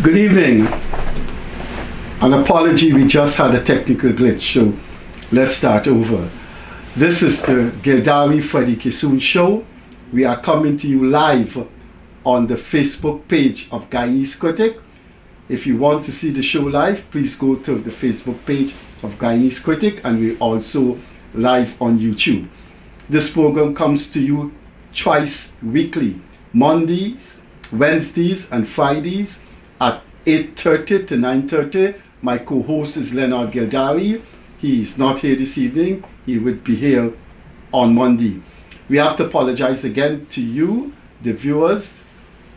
Good evening. An apology, we just had a technical glitch, so let's start over. This is the Gildarie Freddie Kissoon show. We are coming to you live on the Facebook page of Guyanese Critic. If you want to see the show live, please go to the Facebook page of Guyanese Critic, and we're also live on YouTube. This program comes to you twice weekly, Mondays, Wednesdays, and Fridays at 8:30 to 9:30. My co-host is Leonard Gildarie. He is not here this evening. He would be here on Monday. We have to apologize again to you, the viewers,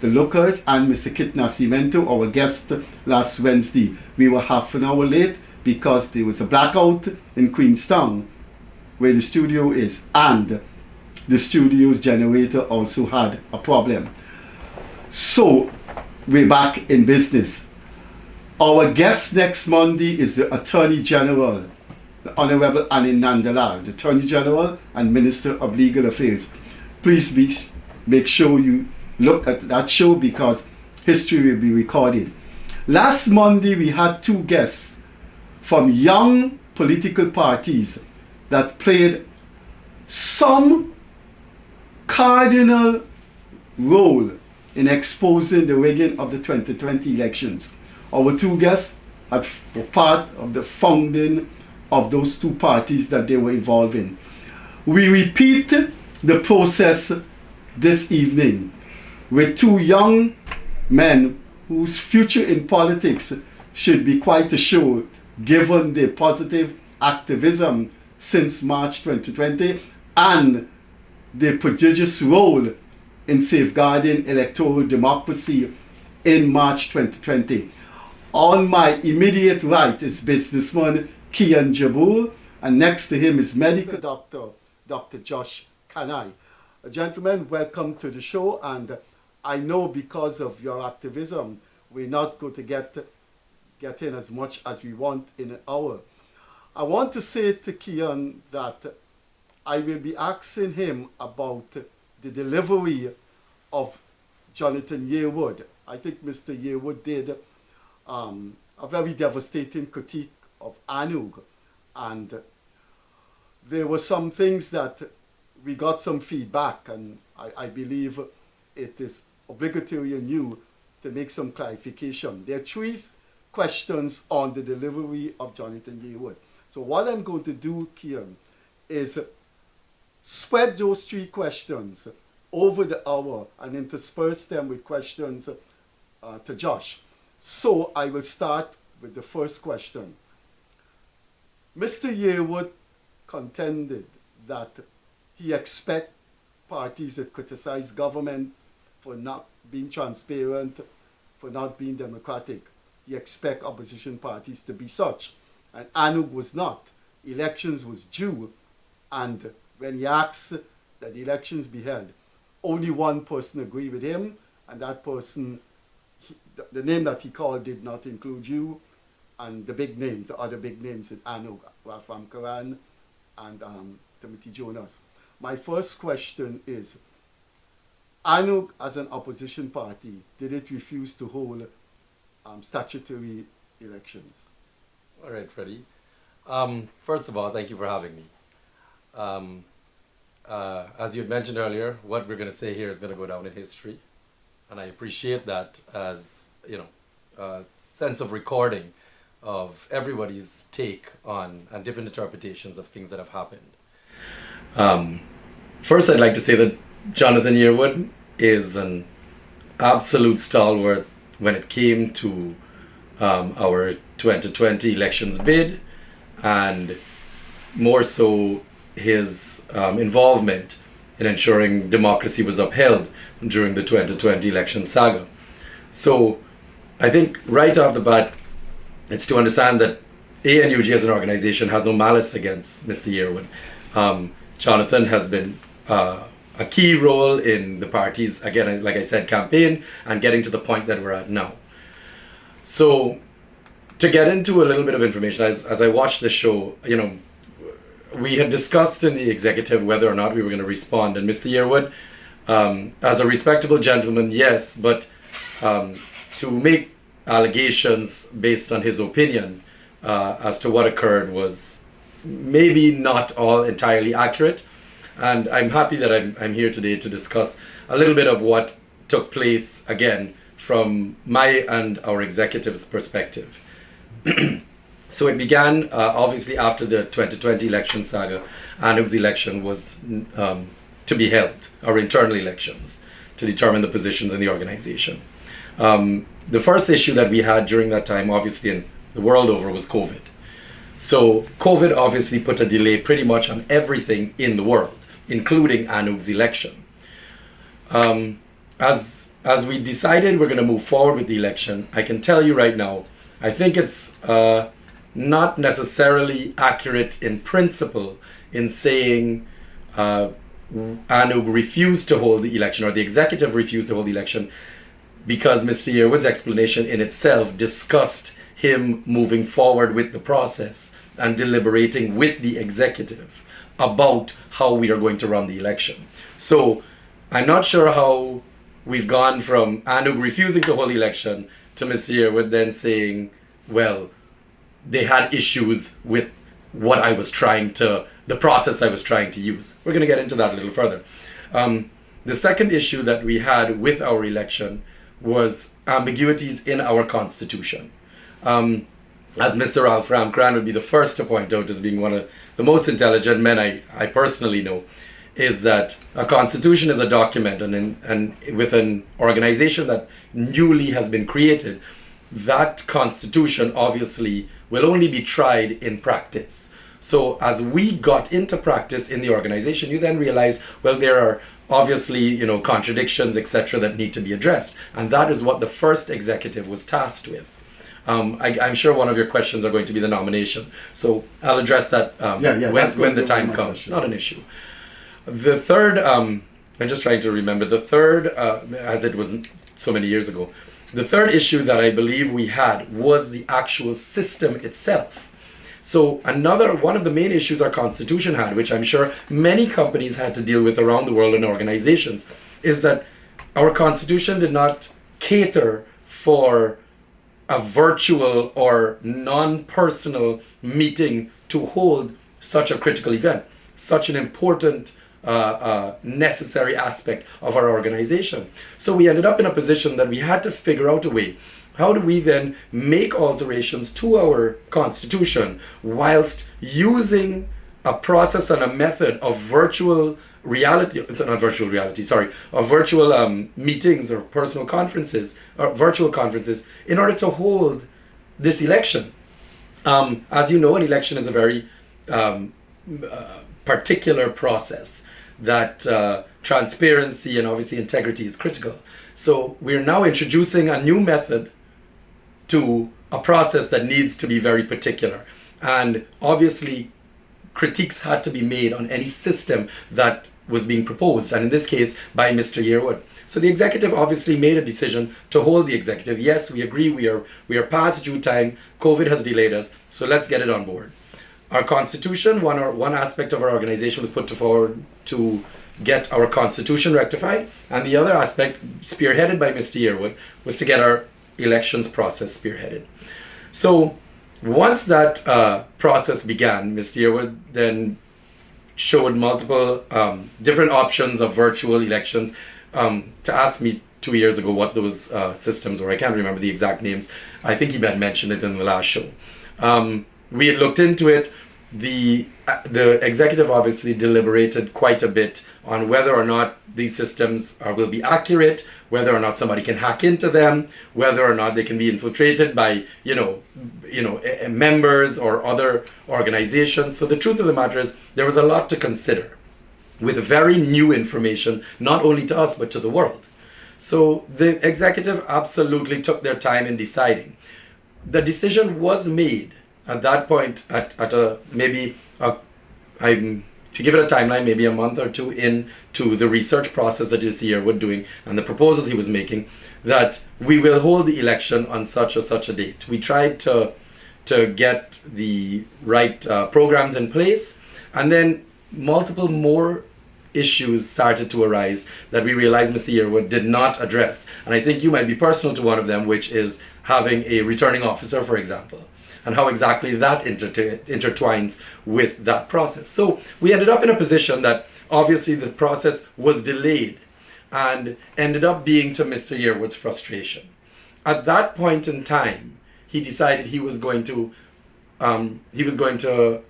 the lookers, and Mr. Kit Nascimento, our guest last Wednesday. We were half an hour late because there was a blackout in Queenstown, where the studio is, and the studio's generator also had a problem. So, we're back in business. Our guest next Monday is the Attorney General, the Honorable Anin Nandalal, the Attorney General and Minister of Legal Affairs. Please make sure you look at that show because history will be recorded. Last Monday we had two guests from young political parties that played some cardinal role in exposing the rigging of the 2020 elections. Our two guests were part of the founding of those two parties that they were involved in. We repeat the process this evening with two young men whose future in politics should be quite assured given their positive activism since March 2020 and their prodigious role in safeguarding electoral democracy in March 2020. On my immediate right is businessman Kian Jabour, and next to him is medical doctor Dr. Josh Kanhai. Gentlemen, welcome to the show, and I know because of your activism, we're not going to get in as much as we want in an hour. I want to say to Kian that I will be asking him about the delivery of Jonathan Yearwood. I think Mr. Yearwood did a very devastating critique of ANUG, and there were some things that we got some feedback, and I believe it is obligatory on you to make some clarification. There are three questions on the delivery of Jonathan Yearwood. So what I'm going to do, Kian, is spread those three questions over the hour and intersperse them with questions to Josh. So I will start with the first question. Mr. Yearwood contended that he expects parties that criticize governments for not being transparent, for not being democratic. He expects opposition parties to be such. And ANUG was not. Elections was due, and when he asked that the elections be held, only one person agreed with him, and that person, the name that he called did not include you, and the big names, the other big names in ANUG, Rafam Karan and Timothy Jonas. My first question is, ANUG as an opposition party, did it refuse to hold statutory elections? All right, Freddie. First of all, thank you for having me. As you had mentioned earlier, what we're going to say here is going to go down in history. And I appreciate that as, a sense of recording of everybody's take on and different interpretations of things that have happened. First, I'd like to say that Jonathan Yearwood is an absolute stalwart when it came to our 2020 elections bid, and more so his involvement in ensuring democracy was upheld during the 2020 election saga. So I think right off the bat, it's to understand that ANUG as an organization has no malice against Mr. Yearwood. Jonathan has been a key role in the party's, again, like I said, campaign and getting to the point that we're at now. So to get into a little bit of information, as I watched the show, we had discussed in the executive whether or not we were going to respond, and Mr. Yearwood, as a respectable gentleman, yes, but to make allegations based on his opinion as to what occurred was maybe not all entirely accurate. And I'm happy that I'm here today to discuss a little bit of what took place, again, from my and our executive's perspective. So it began, obviously, after the 2020 election saga. ANUG's election was to be held, our internal elections, to determine the positions in the organization. The first issue that we had during that time, obviously, in the world over, was COVID. So COVID obviously put a delay pretty much on everything in the world, including ANUG's election. As we decided we're going to move forward with the election, I can tell you right now, I think it's not necessarily accurate in principle in saying ANUG refused to hold the election, or the executive refused to hold the election, because Mr. Yearwood's explanation in itself discussed him moving forward with the process and deliberating with the executive about how we are going to run the election. So I'm not sure how we've gone from ANUG refusing to hold the election to Mr. Yearwood then saying, well, they had issues with what I was trying to, the process I was trying to use. We're going to get into that a little further. The second issue that we had with our election was ambiguities in our constitution. As Mr. Ralph Ramkran would be the first to point out as being one of the most intelligent men I personally know, is that a constitution is a document, and with an organization that newly has been created, that constitution obviously will only be tried in practice. So as we got into practice in the organization, you then realize, well, there are obviously, contradictions, etc., that need to be addressed. And that is what the first executive was tasked with. I'm sure one of your questions are going to be the nomination. So I'll address that when the time comes. Not an issue. The third, I'm just trying to remember, the third, as it was so many years ago, the third issue that I believe we had was the actual system itself. So one of the main issues our constitution had, which I'm sure many companies had to deal with around the world and organizations, is that our constitution did not cater for a virtual or non-personal meeting to hold such a critical event, such an important necessary aspect of our organization. So we ended up in a position that we had to figure out a way. How do we then make alterations to our constitution whilst using a process and a method of virtual reality, of virtual meetings or personal conferences, or virtual conferences, in order to hold this election? As you know, an election is a very particular process that transparency and obviously integrity is critical. So we're now introducing a new method to a process that needs to be very particular. And obviously critiques had to be made on any system that was being proposed, and in this case by Mr. Yearwood. So the executive obviously made a decision to hold the executive. Yes, we agree, we are past due time, COVID has delayed us, so let's get it on board. Our constitution, one aspect of our organization was put forward to get our constitution rectified, and the other aspect, spearheaded by Mr. Yearwood, was to get our elections process spearheaded. So once that process began, Mr. Yearwood then showed multiple different options of virtual elections. To ask me 2 years ago what those systems were, I can't remember the exact names. I think he had mentioned it in the last show. We had looked into it. The executive obviously deliberated quite a bit on whether or not these systems will be accurate, whether or not somebody can hack into them, whether or not they can be infiltrated by members or other organizations. So the truth of the matter is there was a lot to consider with very new information, not only to us but to the world. So the executive absolutely took their time in deciding. The decision was made at that point, to give it a timeline, maybe a month or two into the research process that this year was doing and the proposals he was making, that we will hold the election on such a date. We tried to get the right programs in place, and then multiple more issues started to arise that we realized Mr. Yearwood did not address. And I think you might be personal to one of them, which is having a returning officer, for example, and how exactly that intertwines with that process. So we ended up in a position that obviously the process was delayed and ended up being to Mr. Yearwood's frustration. At that point in time, he decided he was going to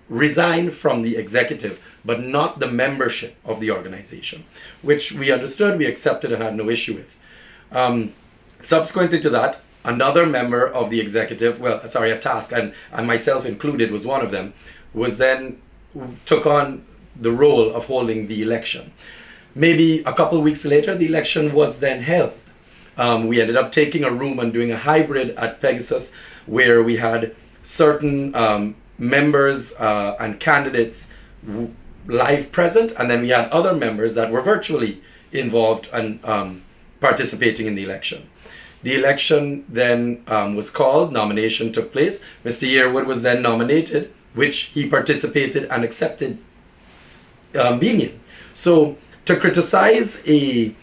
resign from the executive, but not the membership of the organization, which we understood, we accepted, and had no issue with. Subsequently to that, another member of the executive, a task, and myself included was one of them, was then took on the role of holding the election. Maybe a couple of weeks later, the election was then held. We ended up taking a room and doing a hybrid at Pegasus, where we had certain members and candidates live present, and then we had other members that were virtually involved and participating in the election. The election then was called, nomination took place. Mr. Yearwood was then nominated, which he participated and accepted being in. So to criticize a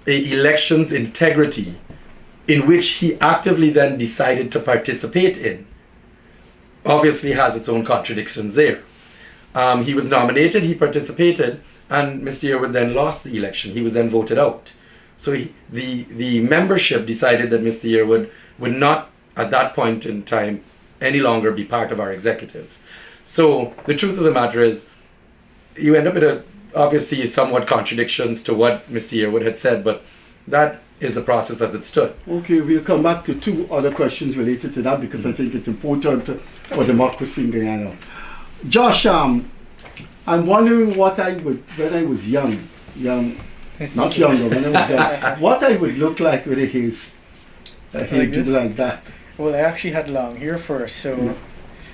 election's integrity in which he actively then decided to participate in obviously has its own contradictions there. He was nominated, he participated, and Mr. Yearwood then lost the election. He was then voted out. So the membership decided that Mr. Yearwood would not, at that point in time, any longer be part of our executive. So the truth of the matter is, you end up with obviously somewhat contradictions to what Mr. Yearwood had said, but that is the process as it stood. Okay, we'll come back to two other questions related to that because I think it's important for democracy in Guyana. Josh, I'm wondering what I would, when I was young, not younger, when I was young, what I would look like with a hairdo like that. Well, I actually had long hair first, so...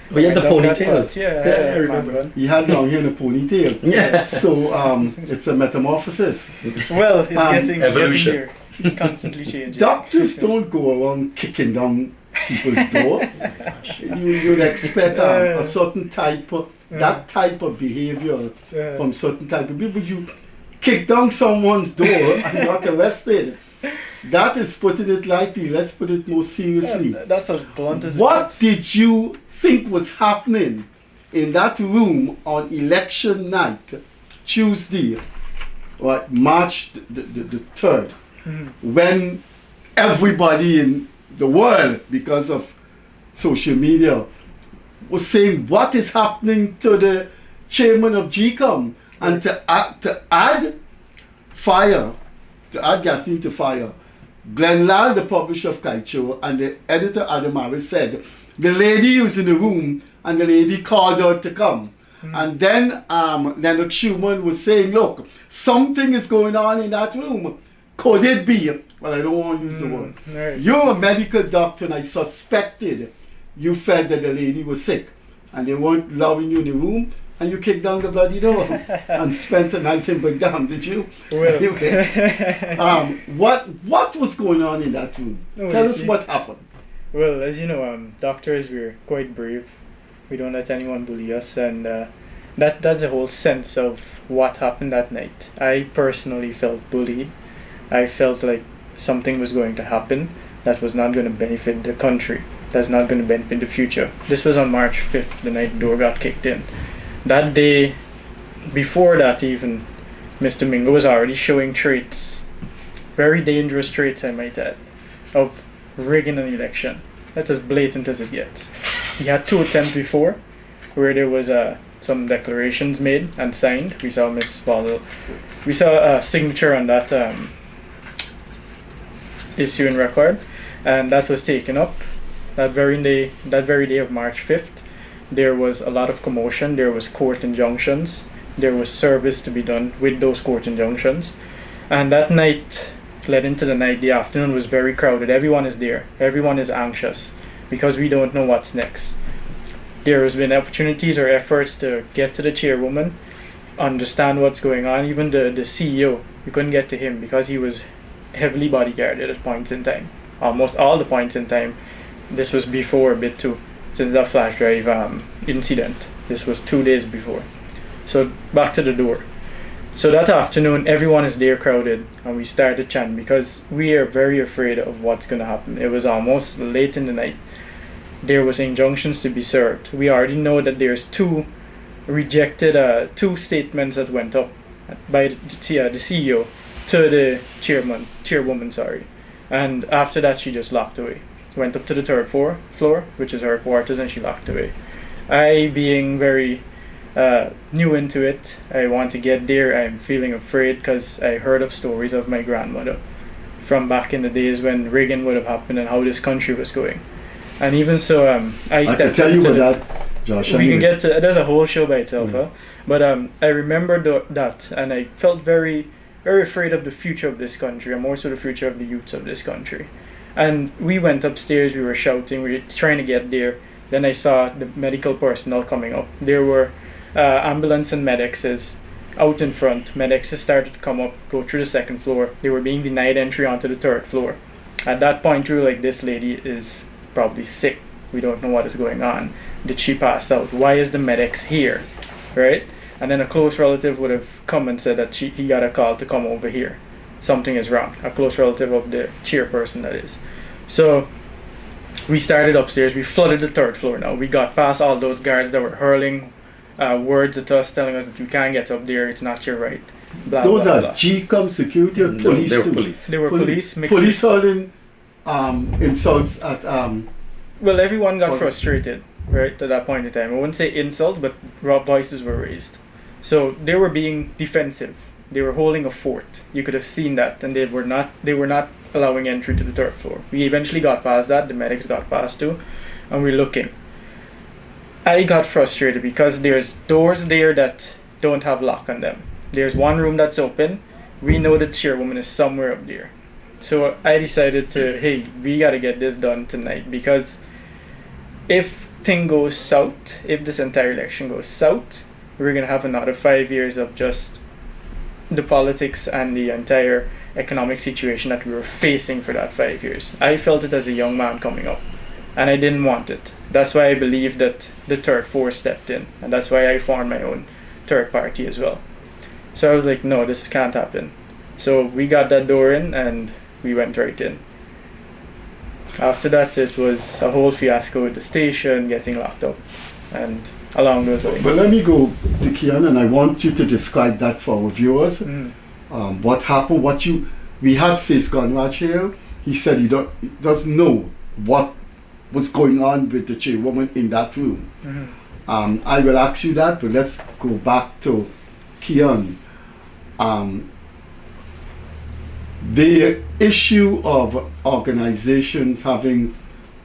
Well, you had the ponytail. Yeah, I remember. You had long hair and a ponytail. Yeah. So it's a metamorphosis. Well, it's getting evolution. here. Constantly changing. Doctors don't go around kicking down people's door. You'd expect a certain type of, that type of behavior from certain type of people. You kick down someone's door and got arrested. That is putting it lightly. Let's put it more seriously. That's as blunt as What did you think was happening in that room on election night, Tuesday, March the 3rd, when everybody in the world, because of social media, was saying what is happening to the chairman of GCOM, and to add gasoline to fire, Glenn Lal, the publisher of Kaicho, and the editor Adam Harris said the lady was in the room and the lady called her to come. And then Leonard Schumann was saying, look, something is going on in that room. Could it be? Well, I don't want to use the word. Right. You're a medical doctor, and I suspected you felt that the lady was sick and they weren't allowing you in the room, and you kicked down the bloody door and spent the night in Baghdad, did you? Well. Anyway, what was going on in that room? Tell us what happened. Well, as you know, doctors, we're quite brave. We don't let anyone bully us, and that's the whole sense of what happened that night. I personally felt bullied. I felt like something was going to happen that was not going to benefit the country, that's not going to benefit the future. This was on March 5th, the night the door got kicked in. That day, before that even, Mr. Mingo was already showing traits, very dangerous traits I might add, of rigging an election. That's as blatant as it gets. He had 2 attempts before, where there was some declarations made and signed. We saw we saw a signature on that issue and record, and that was taken up that very day of March 5th. There was a lot of commotion. There was court injunctions. There was service to be done with those court injunctions, and that night led into the night. The afternoon was very crowded. Everyone is there. Everyone is anxious because we don't know what's next. There has been opportunities or efforts to get to the chairwoman, understand what's going on. Even the CEO, we couldn't get to him because he was heavily bodyguarded at points in time. Almost all the points in time. This was before a bit too, since that flash drive incident. This was 2 days before. So back to the door. So that afternoon, everyone is there crowded, and we started chanting because we are very afraid of what's going to happen. It was almost late in the night. There was injunctions to be served. We already know that there's two two statements that went up by the CEO to the chairwoman, sorry. And after that, she just locked away. Went up to the third floor, which is her quarters, and she locked away. I, being very new into it, I want to get there. I'm feeling afraid because I heard of stories of my grandmother from back in the days when Reagan would have happened and how this country was going. And even so, I can tell you about that, Josh. We can get to there's a whole show by itself, but I remember that, and I felt very, very afraid of the future of this country, and more so the future of the youth of this country. And we went upstairs. We were shouting. We were trying to get there. Then I saw the medical personnel coming up. There were ambulance and medics out in front. Medics started to come up, go through the second floor. They were being denied entry onto the third floor. At that point, we were like, this lady is probably sick. We don't know what is going on. Did she pass out? Why is the medics here? Right? And then a close relative would have come and said that he got a call to come over here. Something is wrong. A close relative of the chairperson, that is. So we started upstairs. We flooded the third floor now. We got past all those guards that were hurling words at us, telling us that you can't get up there, it's not your right. Blah, those blah, are blah. GCOM security or police they were too? police. They were police. Police hurling insults at Well, everyone got frustrated, right, at that point in time. I wouldn't say insults, but voices were raised. So they were being defensive. They were holding a fort. You could have seen that, and they were not allowing entry to the third floor. We eventually got past that. The medics got past too, and we're looking. I got frustrated because there's doors there that don't have lock on them. There's one room that's open. We know the chairwoman is somewhere up there. So I decided hey, we gotta get this done tonight, because if thing goes south, if this entire election goes south, we're gonna have another 5 years of just the politics and the entire economic situation that we were facing for that 5 years. I felt it as a young man coming up, and I didn't want it. That's why I believe that the third force stepped in, and that's why I formed my own third party as well. So I was like, no, this can't happen. So we got that door in, and we went right in. After that, it was a whole fiasco with the station, getting locked up, and along those lines. But let me go to Kian, and I want you to describe that for our viewers. What happened? We had Sis Gunraj here. He said he doesn't know what was going on with the chairwoman in that room. I will ask you that, but let's go back to Kian. The issue of organizations having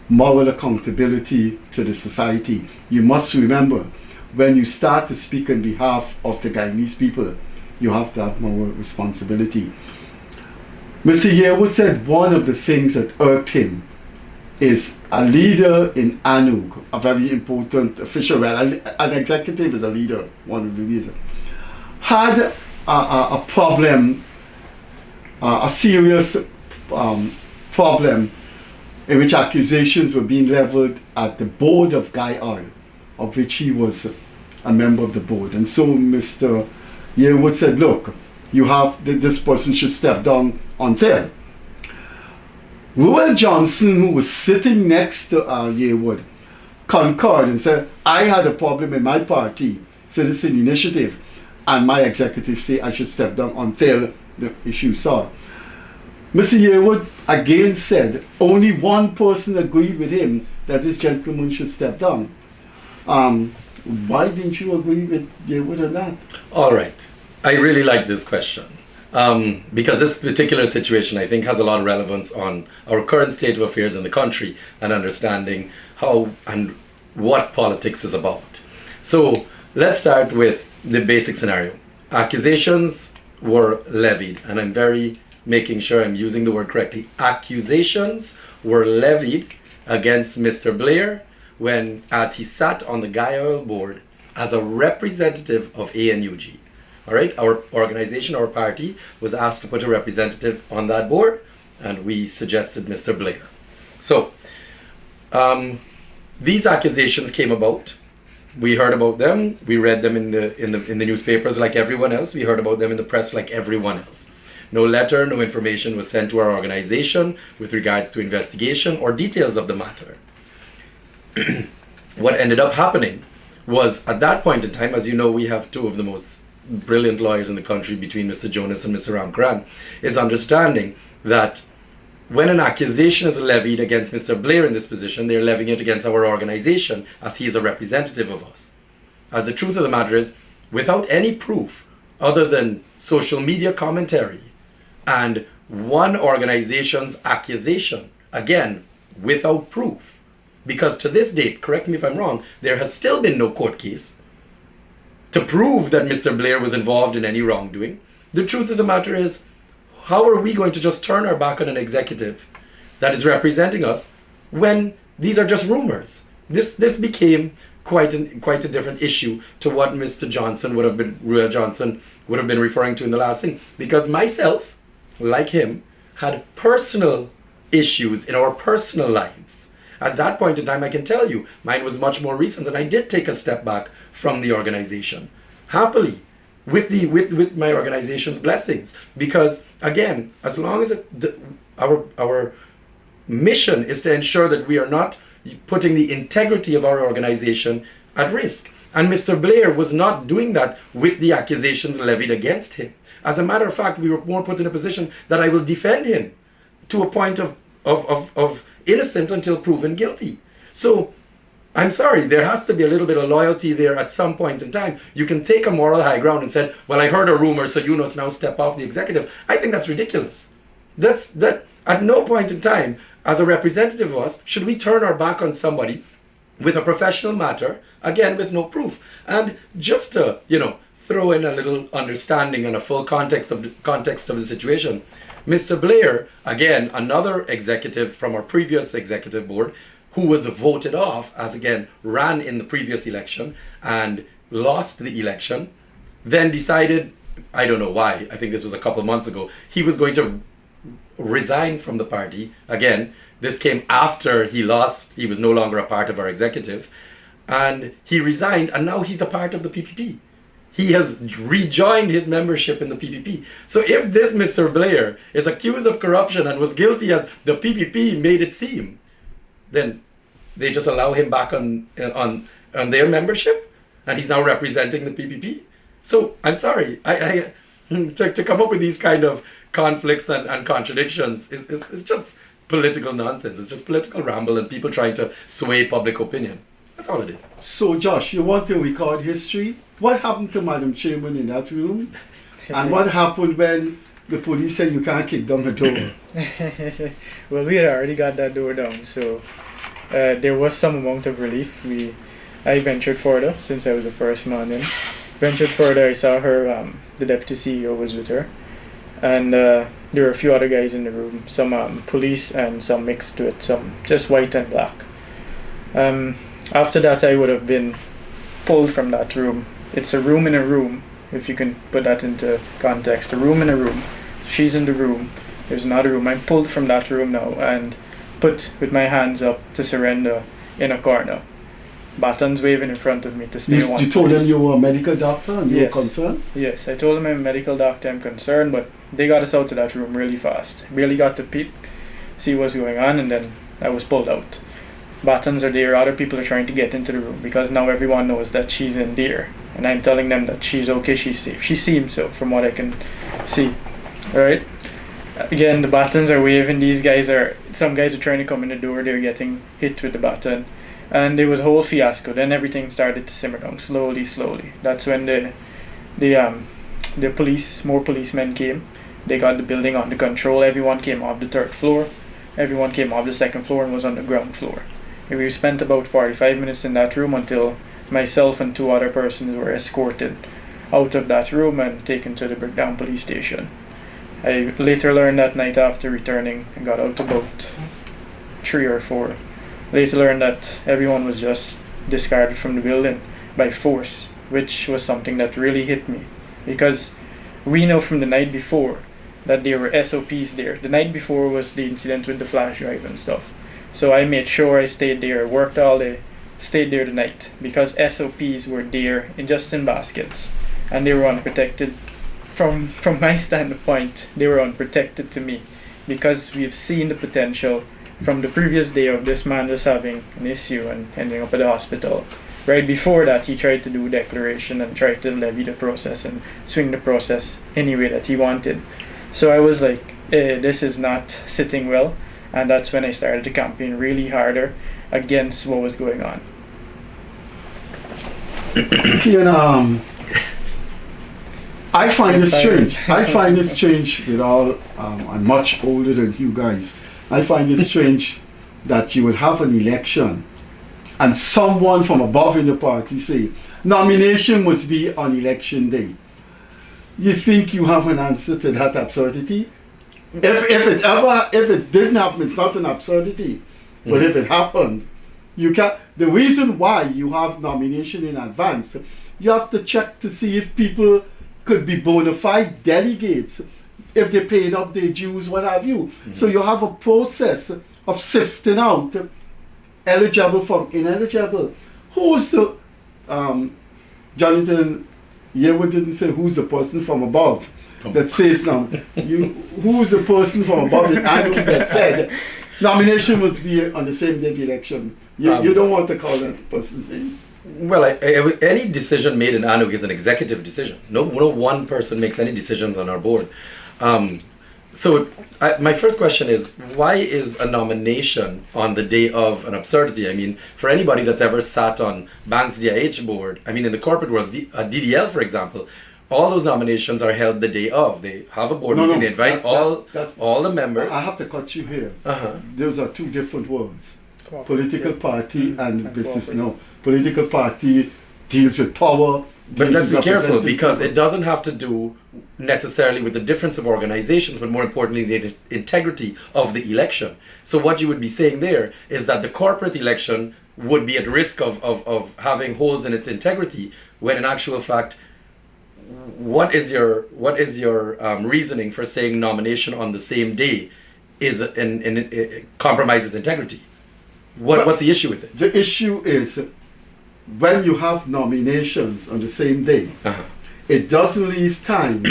moral accountability to the society. You must remember, when you start to speak on behalf of the Guyanese people, you have that moral responsibility. Mr. Yearwood said one of the things that irked him is a leader in ANUG, a very important official, well, an executive is a leader, one of the leaders, had a problem, a serious problem in which accusations were being leveled at the board of Guy Oil, of which he was a member of the board. And so Mr. Yearwood said, look, you have this person should step down until. Ruel Johnson, who was sitting next to Yearwood, concurred and said, I had a problem in my party, Citizen Initiative, and my executive say I should step down until the issue solved. Mr. Yearwood again said only one person agreed with him that this gentleman should step down. Why didn't you agree with Yearwood on that? All right. I really like this question because this particular situation, I think, has a lot of relevance on our current state of affairs in the country and understanding how and what politics is about. So let's start with the basic scenario. Accusations were levied, and I'm making sure I'm using the word correctly. Accusations were levied against Mr. Blair when, as he sat on the Guy Oil board as a representative of ANUG. All right, our organization, our party, was asked to put a representative on that board, and we suggested Mr. Blair. So, these accusations came about We heard about them. We read them in the newspapers like everyone else. We heard about them in the press like everyone else. No letter, no information was sent to our organization with regards to investigation or details of the matter. What ended up happening was, at that point in time, as you know, we have two of the most brilliant lawyers in the country between Mr. Jonas and Mr. Ramkaran, is understanding that when an accusation is levied against Mr. Blair in this position, they're levying it against our organization as he is a representative of us. The truth of the matter is, without any proof other than social media commentary and one organization's accusation, again, without proof, because to this date, correct me if I'm wrong, there has still been no court case to prove that Mr. Blair was involved in any wrongdoing. The truth of the matter is, how are we going to just turn our back on an executive that is representing us when these are just rumors? This became quite a different issue to what Mr. Johnson would have been referring to in the last thing, because myself, like him, had personal issues in our personal lives. At that point in time, I can tell you, mine was much more recent, and I did take a step back from the organization, happily, with my organization's blessings. Because again, as long as our mission is to ensure that we are not putting the integrity of our organization at risk. And Mr. Blair was not doing that with the accusations levied against him. As a matter of fact, we were more put in a position that I will defend him to a point of innocent until proven guilty. So I'm sorry, there has to be a little bit of loyalty there at some point in time. You can take a moral high ground and say, well, I heard a rumor, so you must now step off the executive. I think that's ridiculous. That at no point in time, as a representative of us, should we turn our back on somebody with a professional matter, again, with no proof. And just to, throw in a little understanding and a full context of the situation, Mr. Blair, again, another executive from our previous executive board, who was voted off, as again, ran in the previous election and lost the election, then decided, I don't know why, I think this was a couple months ago, he was going to resign from the party. Again, this came after he lost, he was no longer a part of our executive, and he resigned, and now he's a part of the PPP. He has rejoined his membership in the PPP. So if this Mr. Blair is accused of corruption and was guilty as the PPP made it seem, then they just allow him back on their membership, and he's now representing the PPP. So I'm sorry, I to come up with these kind of conflicts and contradictions is just political nonsense. It's just political ramble and people trying to sway public opinion. That's all it is. So Josh, you want to record history? What happened to Madam Chairman in that room? And what happened when the police said you can't kick down the door? Well, we had already got that door down, so there was some amount of relief. I ventured further, since I was the first man in. Ventured further, I saw her, the deputy CEO was with her. And there were a few other guys in the room, some police and some mixed with some just white and black. After that, I would have been pulled from that room. It's a room in a room, if you can put that into context. A room in a room. She's in the room. There's another room. I'm pulled from that room now and put with my hands up to surrender in a corner. Batons waving in front of me to stay one. You told them you were a medical doctor and you Yes. were concerned? Yes, I told them I'm a medical doctor, I'm concerned, but they got us out of that room really fast. Barely got to peep, see what's going on, and then I was pulled out. Batons are there, other people are trying to get into the room because now everyone knows that she's in there. And I'm telling them that she's okay, she's safe. She seems so, from what I can see. Alright? Again, the batons are waving. Some guys are trying to come in the door, they're getting hit with the baton. And it was a whole fiasco. Then everything started to simmer down, slowly. That's when the police, more policemen came. They got the building under control. Everyone came off the third floor. Everyone came off the second floor and was on the ground floor. And we spent about 45 minutes in that room until myself and two other persons were escorted out of that room and taken to the Brickdown police station. I later learned that night after returning, I got out about 3 or 4. Later learned that everyone was just discarded from the building by force, which was something that really hit me. Because we know from the night before that there were SOPs there. The night before was the incident with the flash drive and stuff. So I made sure I stayed there, worked all the stayed there the night because SOPs were there in baskets, and they were unprotected. From my standpoint, they were unprotected to me because we've seen the potential from the previous day of this man just having an issue and ending up at the hospital. Right before that, he tried to do a declaration and tried to levy the process and swing the process any way that he wanted. So I was like, this is not sitting well, and that's when I started to campaign really harder against what was going on. Kian, I find it strange. I find it strange with all, I'm much older than you guys. I find it strange that you would have an election and someone from above in the party say, nomination must be on election day. You think you have an answer to that absurdity? If it didn't happen, it's not an absurdity. But if it happened, you can. The reason why you have nomination in advance, you have to check to see if people could be bona fide delegates, if they paid up their dues, what have you. So you have a process of sifting out eligible from ineligible. Who's the Jonathan Yearwood didn't say who's the person from above that says now who's the person from above in ANUG that said nomination must be on the same day of the election. You don't want to call that person's name. Well, any decision made in ANUG is an executive decision. No one person makes any decisions on our board. So my first question is, why is a nomination on the day of an absurdity? I mean, for anybody that's ever sat on Bank's DIH board, I mean, in the corporate world, DDL, for example, all those nominations are held the day of. They have a board meeting, they invite all the members. I have to cut you here. Those are two different words. Political party and business. No, political party deals with power. But let's be careful, because it doesn't have to do necessarily with the difference of organizations, but more importantly, the integrity of the election. So what you would be saying there is that the corporate election would be at risk of having holes in its integrity, when in actual fact, what is your reasoning for saying nomination on the same day is it compromises integrity? What's the issue with it? The issue is, when you have nominations on the same day, it doesn't leave time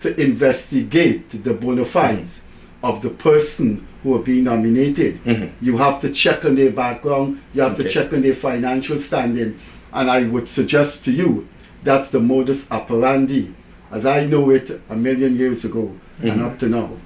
to investigate the bona fides of the person who are being nominated. You have to check on their background, you have to check on their financial standing, and I would suggest to you that's the modus operandi as I know it a million years ago and up to now.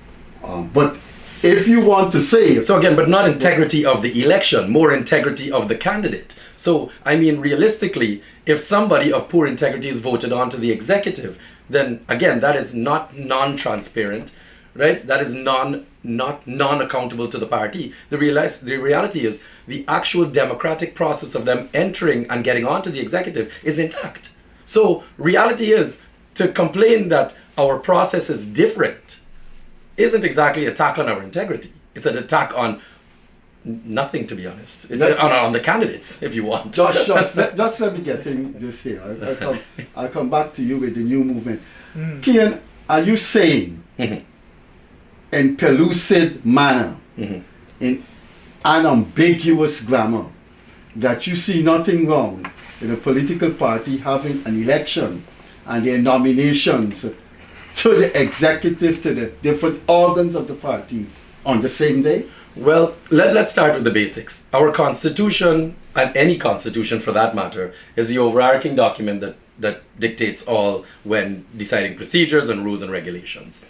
But if you want to say... So again, but not integrity of the election, more integrity of the candidate. So, I mean, realistically, if somebody of poor integrity is voted onto the executive, then again, that is not non-transparent, right? That is not non-accountable to the party. The reality is the actual democratic process of them entering and getting onto the executive is intact. So, reality is, to complain that our process is different isn't exactly an attack on our integrity. It's an attack on nothing, to be honest. On the candidates, if you want. Just let me get in this here. I'll come back to you with the new movement. Kian, are you saying in pellucid manner, in unambiguous grammar, that you see nothing wrong in a political party having an election and their nominations to the executive, to the different organs of the party on the same day? Well, let's start with the basics. Our constitution, and any constitution for that matter, is the overarching document that dictates all when deciding procedures and rules and regulations.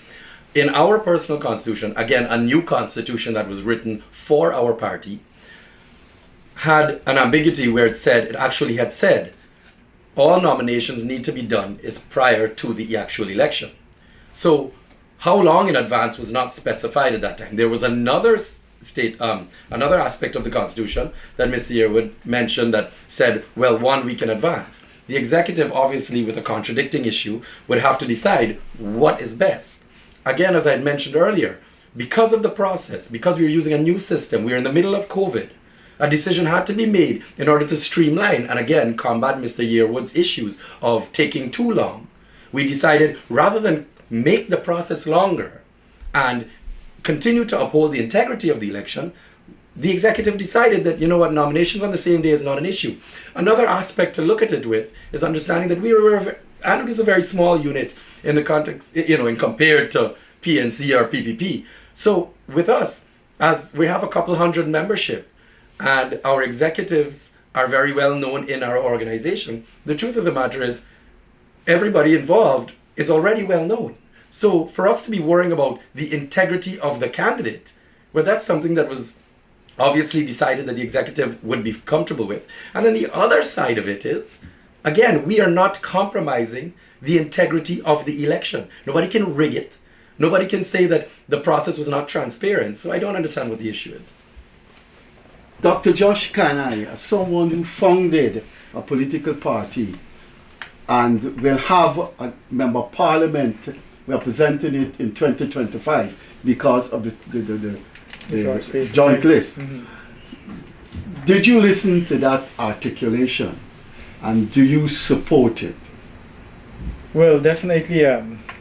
In our personal constitution, again, a new constitution that was written for our party, had an ambiguity where it actually had said all nominations need to be done is prior to the actual election. So how long in advance was not specified at that time. There was another aspect of the Constitution that Mr. Yearwood mentioned that said, well, 1 week in advance. The executive, obviously, with a contradicting issue, would have to decide what is best. Again, as I had mentioned earlier, because of the process, because we were using a new system, we were in the middle of COVID, a decision had to be made in order to streamline and again combat Mr. Yearwood's issues of taking too long. We decided, rather than make the process longer and continue to uphold the integrity of the election, the executive decided that, you know what, nominations on the same day is not an issue. Another aspect to look at it with is understanding that ANUG is a very small unit in the context, in compared to PNC or PPP. So with us, as we have a couple hundred membership and our executives are very well known in our organization, the truth of the matter is everybody involved is already well known. So for us to be worrying about the integrity of the candidate, well, that's something that was obviously decided that the executive would be comfortable with. And then the other side of it is, again, we are not compromising the integrity of the election. Nobody can rig it. Nobody can say that the process was not transparent. So I don't understand what the issue is. Dr. Josh Kanhai, as someone who founded a political party and will have a member of parliament representing it in 2025 because of the joint list. Did you listen to that articulation and do you support it? Well, definitely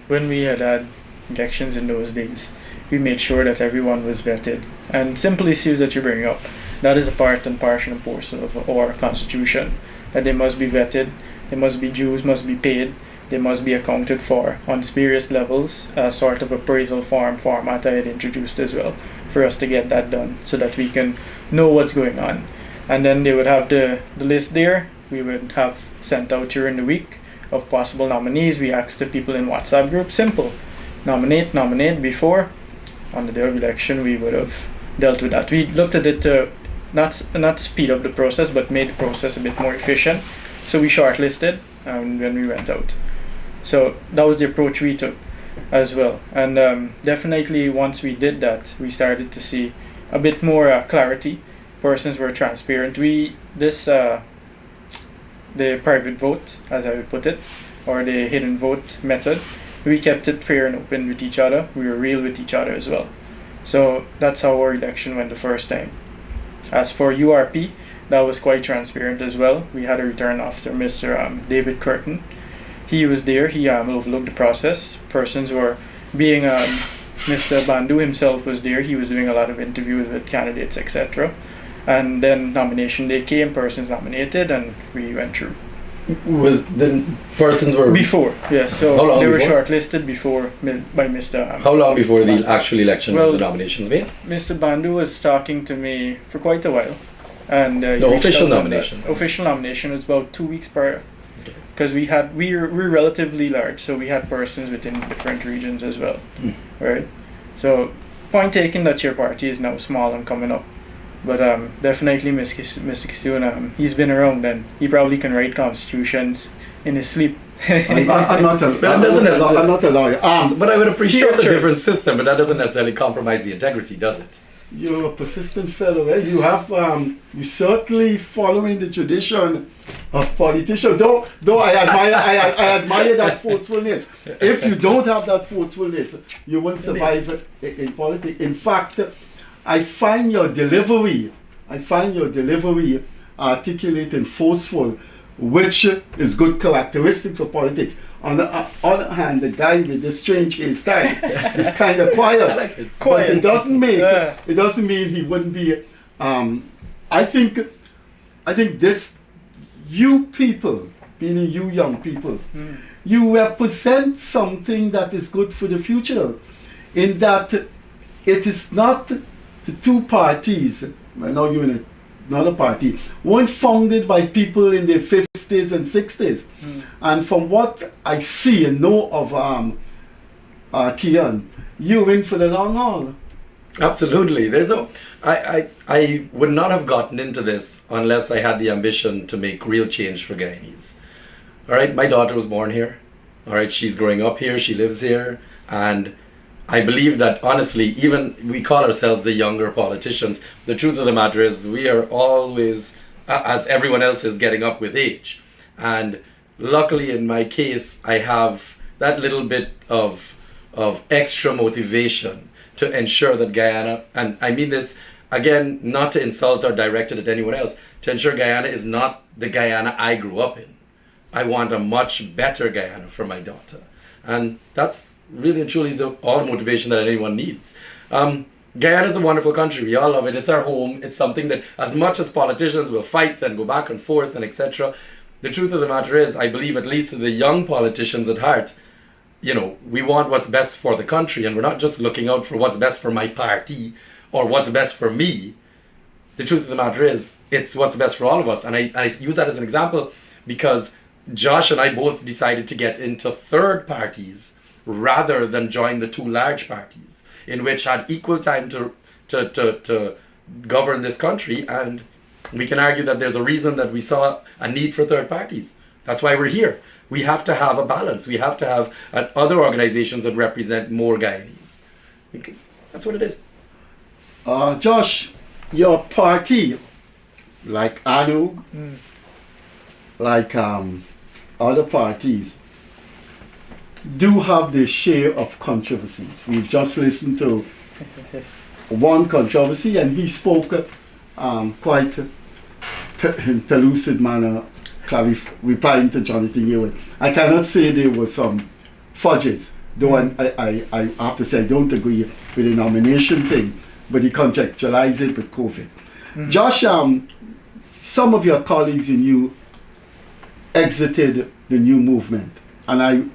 when we had elections in those days, we made sure that everyone was vetted. And simple issues that you bring up, that is a part and parcel and parcel of our constitution, that they must be vetted, they must be dues, must be paid, they must be accounted for on various levels, a sort of appraisal format I had introduced as well, for us to get that done so that we can know what's going on. And then they would have the list there, we would have sent out during the week of possible nominees. We asked the people in WhatsApp group, simple, nominate before. On the day of election we would have dealt with that. We looked at it to not speed up the process but made the process a bit more efficient. So we shortlisted when we went out. So that was the approach we took as well. And definitely once we did that, we started to see a bit more clarity. Persons were transparent. The private vote, as I would put it, or the hidden vote method, we kept it fair and open with each other. We were real with each other as well. So that's how our election went the first time. As for URP, that was quite transparent as well. We had a return officer, Mr. David Curtin. He was there. He overlooked the process. Persons were being Mr. Bandu himself was there. He was doing a lot of interviews with candidates, etc. And then nomination day came, persons nominated, and we went through. Was the persons were before? Yes. So they were shortlisted before by Mr. How long before the Bandu. Actual election Well, the nominations made? Mr. Bandu was talking to me for quite a while, and The official nomination. Official nomination was about 2 weeks prior, because we're relatively large, so we had persons within different regions as well, right? So point taken that your party is now small and coming up. But definitely Mr. Kissoon, he's been around and he probably can write constitutions in his sleep. I'm not a lawyer. But I would appreciate the Sure. different system, but that doesn't necessarily compromise the integrity, does it? You're a persistent fellow, eh? You have you certainly following the tradition of politicians. Though I admire that forcefulness. If you don't have that forcefulness, you won't survive in politics. In fact, I find your delivery articulate and forceful, which is good characteristic for politics. On the other hand, the guy with the strange hairstyle is kind of quiet. I like it. But it doesn't mean he wouldn't be. I think this, you people, meaning you young people, you represent something that is good for the future, in that it is not the two parties. I know you're in another party, weren't founded by people in their 50s and 60s. And from what I see and know of Kian, you're in for the long haul. Absolutely. There's no. I would not have gotten into this unless I had the ambition to make real change for Guyanese. All right, my daughter was born here. All right, she's growing up here. She lives here, and I believe that honestly, even we call ourselves the younger politicians. The truth of the matter is, we are always, as everyone else is, getting up with age. And luckily, in my case, I have that little bit of extra motivation to ensure that Guyana, and I mean this again, not to insult or direct it at anyone else, to ensure Guyana is not the Guyana I grew up in. I want a much better Guyana for my daughter. And that's really and truly all the motivation that anyone needs. Guyana is a wonderful country. We all love it. It's our home. It's something that, as much as politicians will fight and go back and forth and etc., the truth of the matter is, I believe, at least the young politicians at heart, you know, we want what's best for the country, and we're not just looking out for what's best for my party or what's best for me. The truth of the matter is, it's what's best for all of us. And I use that as an example because Josh and I both decided to get into third parties rather than join the two large parties, in which had equal time to govern this country. And we can argue that there's a reason that we saw a need for third parties. That's why we're here. We have to have a balance. We have to have other organizations that represent more Guyanese. That's what it is. Josh, your party, like ANUG, like other parties, do have their share of controversies. We've just listened to one controversy, and he spoke quite in pellucid manner, replying to Jonathan Ewing. I cannot say there were some fudges, though I have to say I don't agree with the nomination thing, but he contextualized it with COVID. Josh, some of your colleagues and you exited the new movement, and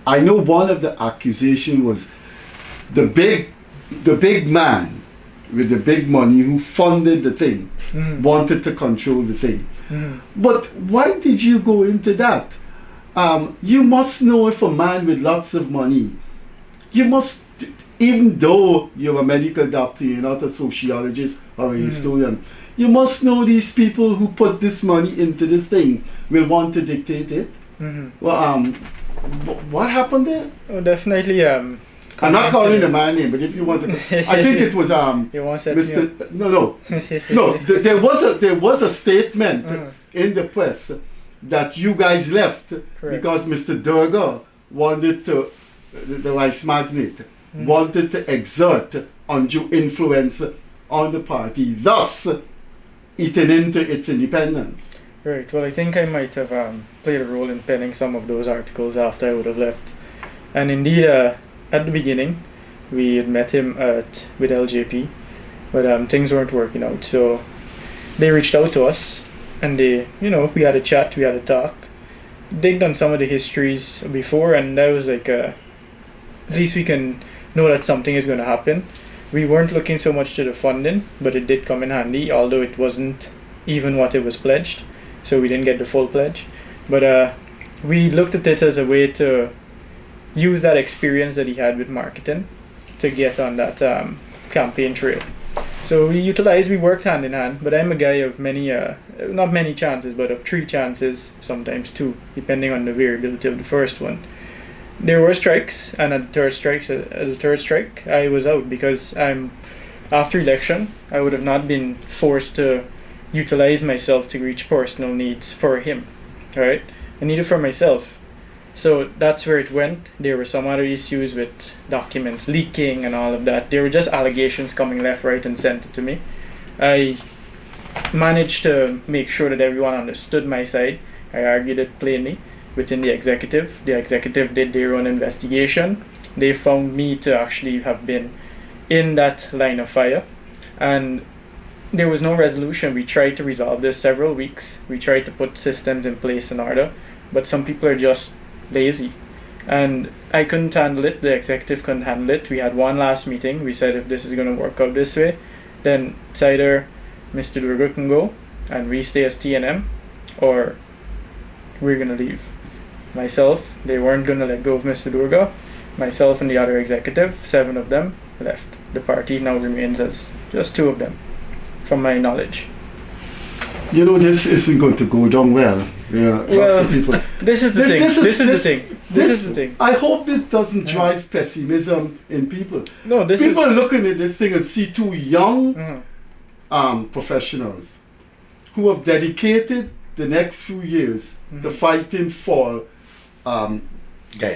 I know one of the accusations was the big man with the big money who funded the thing wanted to control the thing. But why did you go into that? You must know, if a man with lots of money, you must, even though you're a medical doctor, you're not a sociologist or a historian, you must know these people who put this money into this thing will want to dictate it. Well, what happened there? Oh, definitely. I'm not calling the man name, but if you want to, I think it was Mr. No. There was a statement in the press that you guys left because Mr. Durga wanted to, the rice magnate, wanted to exert undue influence on the party, thus eating into its independence. Right. Well, I think I might have played a role in penning some of those articles after I would have left. And indeed, at the beginning, we had met him with LJP, but things weren't working out. So they reached out to us, and we had a chat, we had a talk, digged on some of the histories before, and that was like, at least we can know that something is going to happen. We weren't looking so much to the funding, but it did come in handy, although it wasn't even what it was pledged, so we didn't get the full pledge. But we looked at it as a way to use that experience that he had with marketing to get on that campaign trail. So we worked hand in hand, but I'm a guy of many, not many chances, but of 3 chances, sometimes 2, depending on the variability of the first one. There were strikes, and at the third strike, I was out because after election, I would have not been forced to utilize myself to reach personal needs for him, right? I need it for myself. So that's where it went. There were some other issues with documents leaking and all of that. There were just allegations coming left, right, and center to me. I managed to make sure that everyone understood my side. I argued it plainly within the executive. The executive did their own investigation. They found me to actually have been in that line of fire, and there was no resolution. We tried to resolve this several weeks. We tried to put systems in place in order, but some people are just lazy, and I couldn't handle it. The executive couldn't handle it. We had one last meeting. We said, if this is going to work out this way, then it's either Mr. Durga can go and we stay as T&M, or we're going to leave. Myself, they weren't going to let go of Mr. Durga. Myself and the other executive, 7 of them, left. The party now remains as just 2 of them, from my knowledge. You know, this isn't going to go down well. Yeah, lots of people. This is the thing. This is the thing. I hope this doesn't drive pessimism in people. No, people are looking at this thing and see 2 young professionals who have dedicated the next few years to fighting for the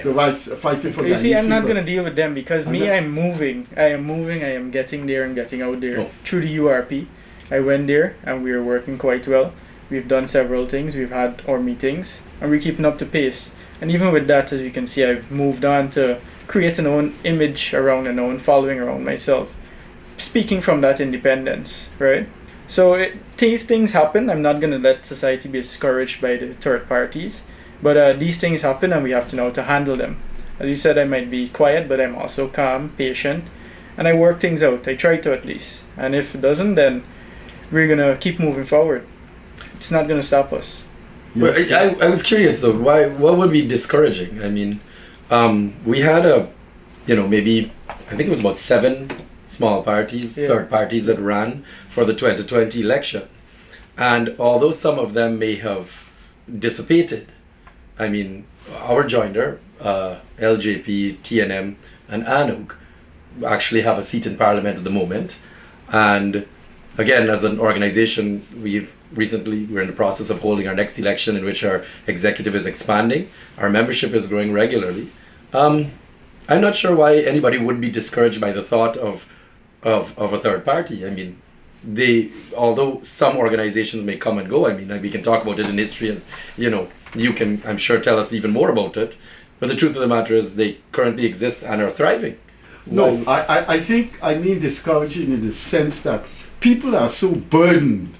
rights, fighting for. You see, I'm not going to deal with them because I am moving. I am getting there and getting out there through the URP. I went there and we are working quite well. We've done several things. We've had our meetings and we're keeping up to pace. And even with that, as you can see, I've moved on to create an own image around and own following around myself. speaking from that independence, right? So these things happen. I'm not going to let society be discouraged by the third parties, but these things happen and we have to know how to handle them. As you said, I might be quiet, but I'm also calm, patient, and I work things out. I try to, at least. And if it doesn't, then we're going to keep moving forward. It's not going to stop us. Yes. Well, I was curious though, what would be discouraging? I mean, we had maybe, I think it was about 7 small parties, third parties that ran for the 2020 election. And although some of them may have dissipated, I mean, our joinder, LJP, TNM, and ANUG actually have a seat in Parliament at the moment. And again, as an organization, we're in the process of holding our next election in which our executive is expanding. Our membership is growing regularly. I'm not sure why anybody would be discouraged by the thought of a third party. I mean, although some organizations may come and go, I mean, we can talk about it in history, as you can, I'm sure, tell us even more about it. But the truth of the matter is they currently exist and are thriving. No, I think I mean discouraging in the sense that people are so burdened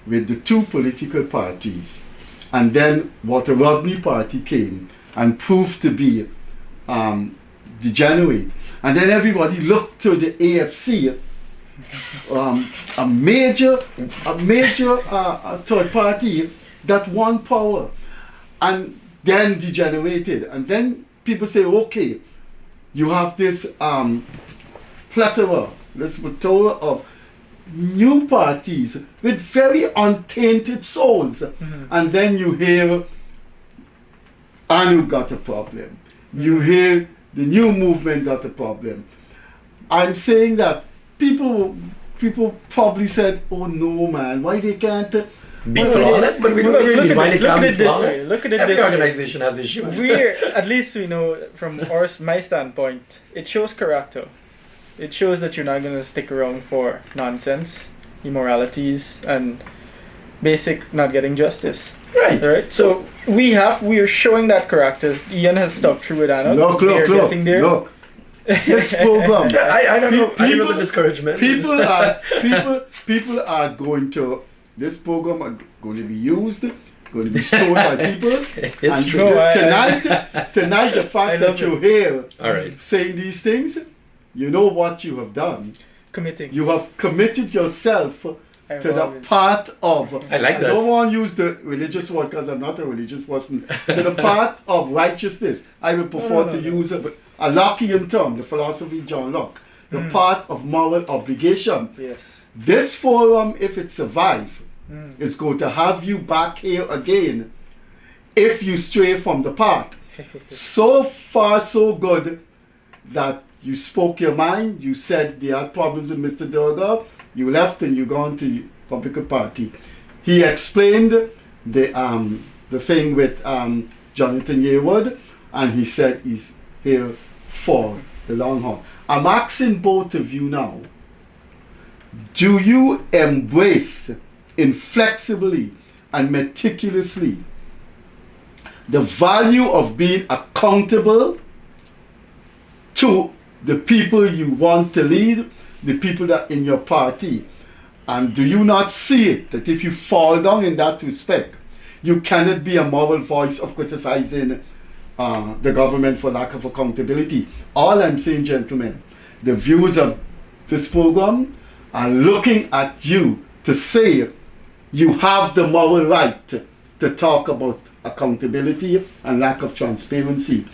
with the 2 political parties, and then what the Rodney Party came and proved to be degenerate, and then everybody looked to the AFC, a major third party that won power, and then degenerated, and then people say, okay, you have this plethora of new parties with very untainted souls, and then you hear ANUG got a problem, you hear the new movement got a problem. I'm saying that people probably said, oh no man, why they can't be flawless, but we don't really mean why they can't be flawless. Look at it Every this organization has issues. At least we know from my standpoint, it shows character. It shows that you're not going to stick around for nonsense, immoralities, and basic not getting justice. Right. So we are showing that character. Ian has stuck through with ANUG. Look. This program. I don't know. I don't know the discouragement. People are going to. This program are going to be used, going to be stored by people. It's true. Tonight, the fact that you're here saying these things, you know what you have done. Committing. You have committed yourself to the part of. I like that. I don't want to use the religious word because I'm not a religious person. To the part of righteousness. I would prefer to use a Lockean term, the philosophy of John Locke. The part of moral obligation. Yes. This forum, if it survives, is going to have you back here again if you stray from the path. So far, so good that you spoke your mind. You said they had problems with Mr. Durga. You left and you gone to the Republican Party. He explained the thing with Jonathan Yearwood, and he said he's here for the long haul. I'm asking both of you now, do you embrace inflexibly and meticulously the value of being accountable to the people you want to lead, the people that in your party? And do you not see it that if you fall down in that respect, you cannot be a moral voice of criticizing the government for lack of accountability? All I'm saying, gentlemen, the viewers of this program are looking at you to say you have the moral right to talk about accountability and lack of transparency.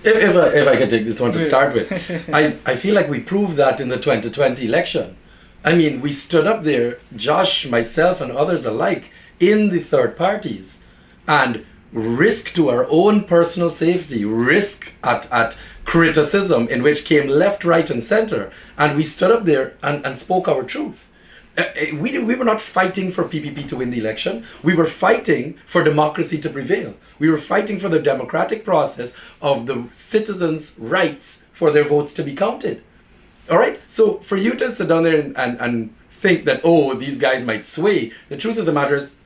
If I can take this one to start with, I feel like we proved that in the 2020 election. I mean, we stood up there, Josh, myself, and others alike, in the third parties, and risk to our own personal safety, risk at criticism, in which came left, right, and center, and we stood up there and spoke our truth. We were not fighting for PPP to win the election. We were fighting for democracy to prevail. We were fighting for the democratic process of the citizens' rights for their votes to be counted. All right? So for you to sit down there and think that, oh, these guys might sway, the truth of the matter is,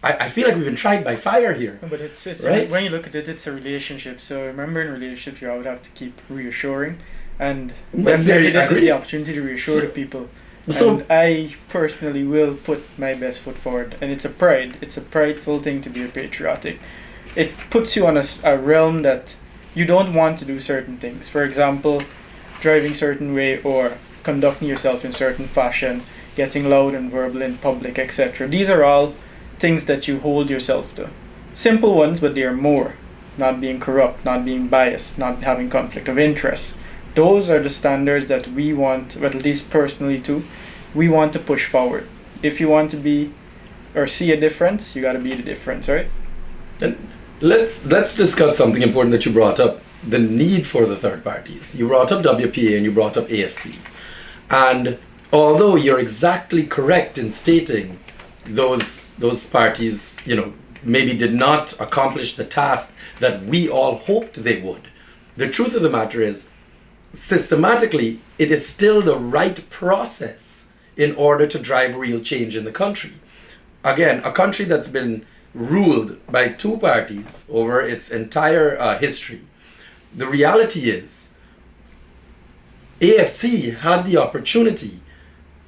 I feel like we've been tried by fire here. But it's right? When you look at it, it's a relationship. So remember, in relationships, you always have to keep reassuring And Well, definitely there- I this is agree. the opportunity to reassure the people. So- And I personally will put my best foot forward. And it's a pride. It's a prideful thing to be patriotic. It puts you on a realm that you don't want to do certain things. For example, driving certain way or conducting yourself in certain fashion, getting loud and verbal in public, etc. These are all things that you hold yourself to. Simple ones, but they are more. Not being corrupt, not being biased, not having conflict of interest. Those are the standards that we want, or at least personally too, we want to push forward. If you want to be or see a difference, you got to be the difference, right? And let's discuss something important that you brought up: the need for the third parties. You brought up WPA and you brought up AFC, and although you're exactly correct in stating those parties, maybe did not accomplish the task that we all hoped they would, the truth of the matter is, systematically, it is still the right process in order to drive real change in the country. Again, a country that's been ruled by two parties over its entire history. The reality is, AFC had the opportunity,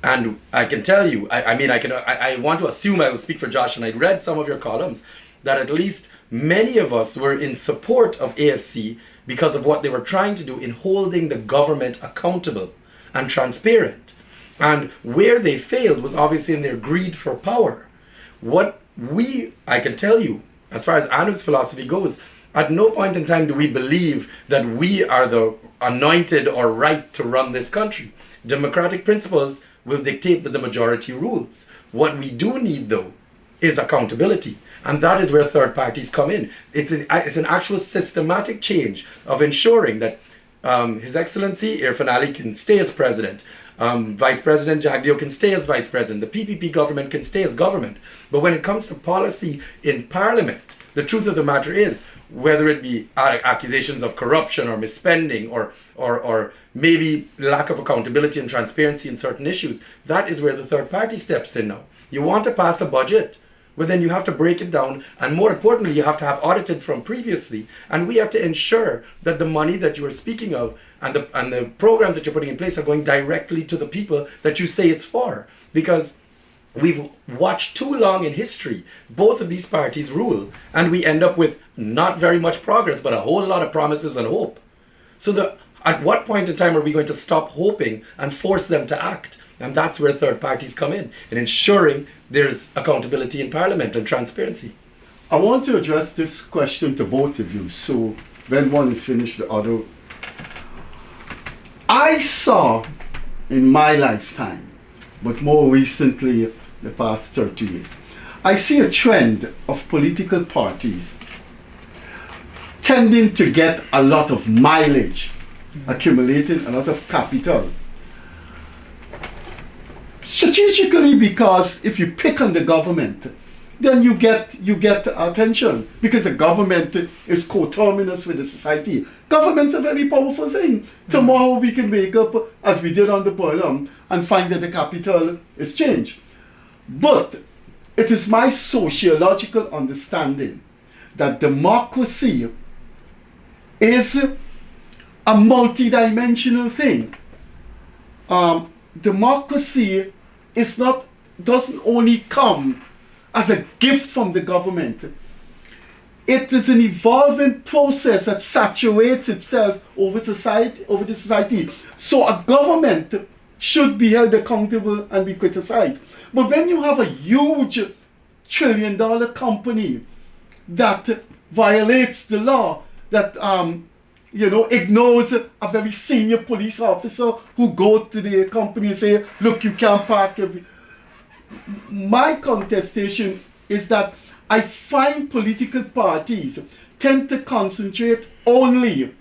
and I can tell you, I want to assume I will speak for Josh, and I read some of your columns, that at least many of us were in support of AFC because of what they were trying to do in holding the government accountable and transparent. And where they failed was obviously in their greed for power. I can tell you, as far as ANUG's philosophy goes, at no point in time do we believe that we are the anointed or right to run this country. Democratic principles will dictate that the majority rules. What we do need, though, is accountability. And that is where third parties come in. It's an actual systematic change of ensuring that His Excellency Irfan Ali can stay as president. Vice President Jagdeo can stay as vice president. The PPP government can stay as government. But when it comes to policy in parliament, the truth of the matter is, whether it be accusations of corruption or misspending or maybe lack of accountability and transparency in certain issues, that is where the third party steps in now. You want to pass a budget, well then you have to break it down, and more importantly, you have to have audited from previously, and we have to ensure that the money that you are speaking of and the programs that you're putting in place are going directly to the people that you say it's for. Because we've watched too long in history both of these parties rule, and we end up with not very much progress, but a whole lot of promises and hope. So at what point in time are we going to stop hoping and force them to act? And that's where third parties come in ensuring there's accountability in Parliament and transparency. I want to address this question to both of you. So when one is finished, the other. I saw in my lifetime, but more recently, the past 30 years, I see a trend of political parties tending to get a lot of mileage, accumulating a lot of capital. Strategically, because if you pick on the government, then you get attention, because the government is coterminous with the society. Government's a very powerful thing. Tomorrow we can wake up, as we did on the bottom, and find that the capital is changed. But it is my sociological understanding that democracy is a multidimensional thing. Democracy doesn't only come as a gift from the government. It is an evolving process that saturates itself over the society. So a government should be held accountable and be criticized. But when you have a huge $1 trillion company that violates the law, that ignores a very senior police officer who go to the company and say, look, you can't park. My contestation is that I find political parties tend to concentrate only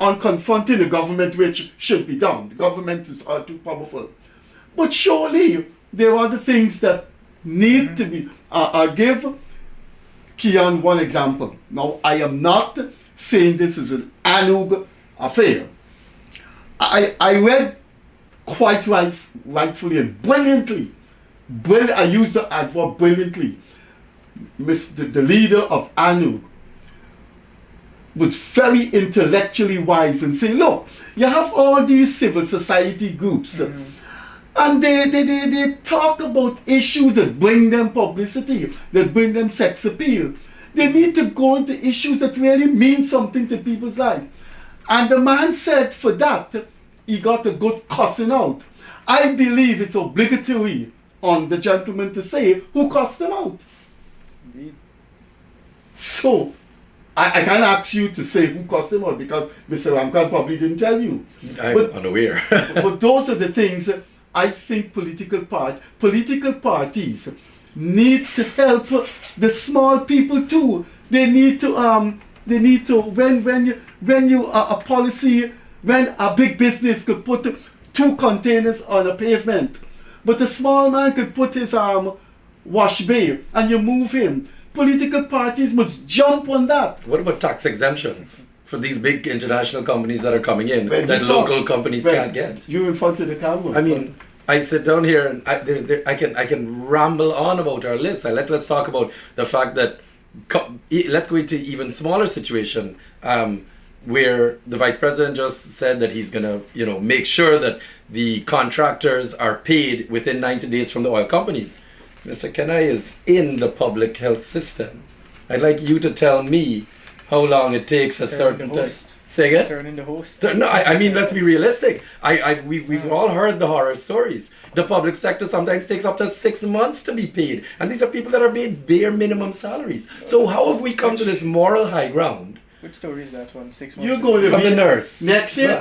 on confronting the government, which should be done. The government is too powerful. But surely there are other things that need to be. I'll give Kian one example. Now, I am not saying this is an ANUG affair. I read quite rightfully and brilliantly. I use the adverb, word, brilliantly. The leader of ANUG was very intellectually wise and say, look, you have all these civil society groups and they talk about issues that bring them publicity, that bring them sex appeal. They need to go into issues that really mean something to people's life. And the man said for that, he got a good cussing out. I believe it's obligatory on the gentleman to say who cussed him out. Indeed. So, I can't ask you to say who cussed him out because Mr. Ramkhan probably didn't tell you. I'm unaware. But those are the things I think political parties need to help the small people too. They need to when you a policy, when a big business could put 2 containers on a pavement, but a small man could put his wash bay and you move him. Political parties must jump on that. What about tax exemptions for these big international companies that are coming in When that you local talk- companies when can't get? You in front of the camera. I mean, I sit down here and I can ramble on about our list. Let's talk about the fact that let's go into even smaller situation where the vice president just said that he's gonna make sure that the contractors are paid within 90 days from the oil companies. Mr. Kanhai is in the public health system. I'd like you to tell me how long it takes at certain times. Say again? Turn into host. No, I mean, let's be realistic. We've all heard the horror stories. The public sector sometimes takes up to 6 months to be paid. And these are people that are paid bare minimum salaries. So how have we come to this moral high ground? Which story is that one? 6 months You're going to From be the nurse. next year.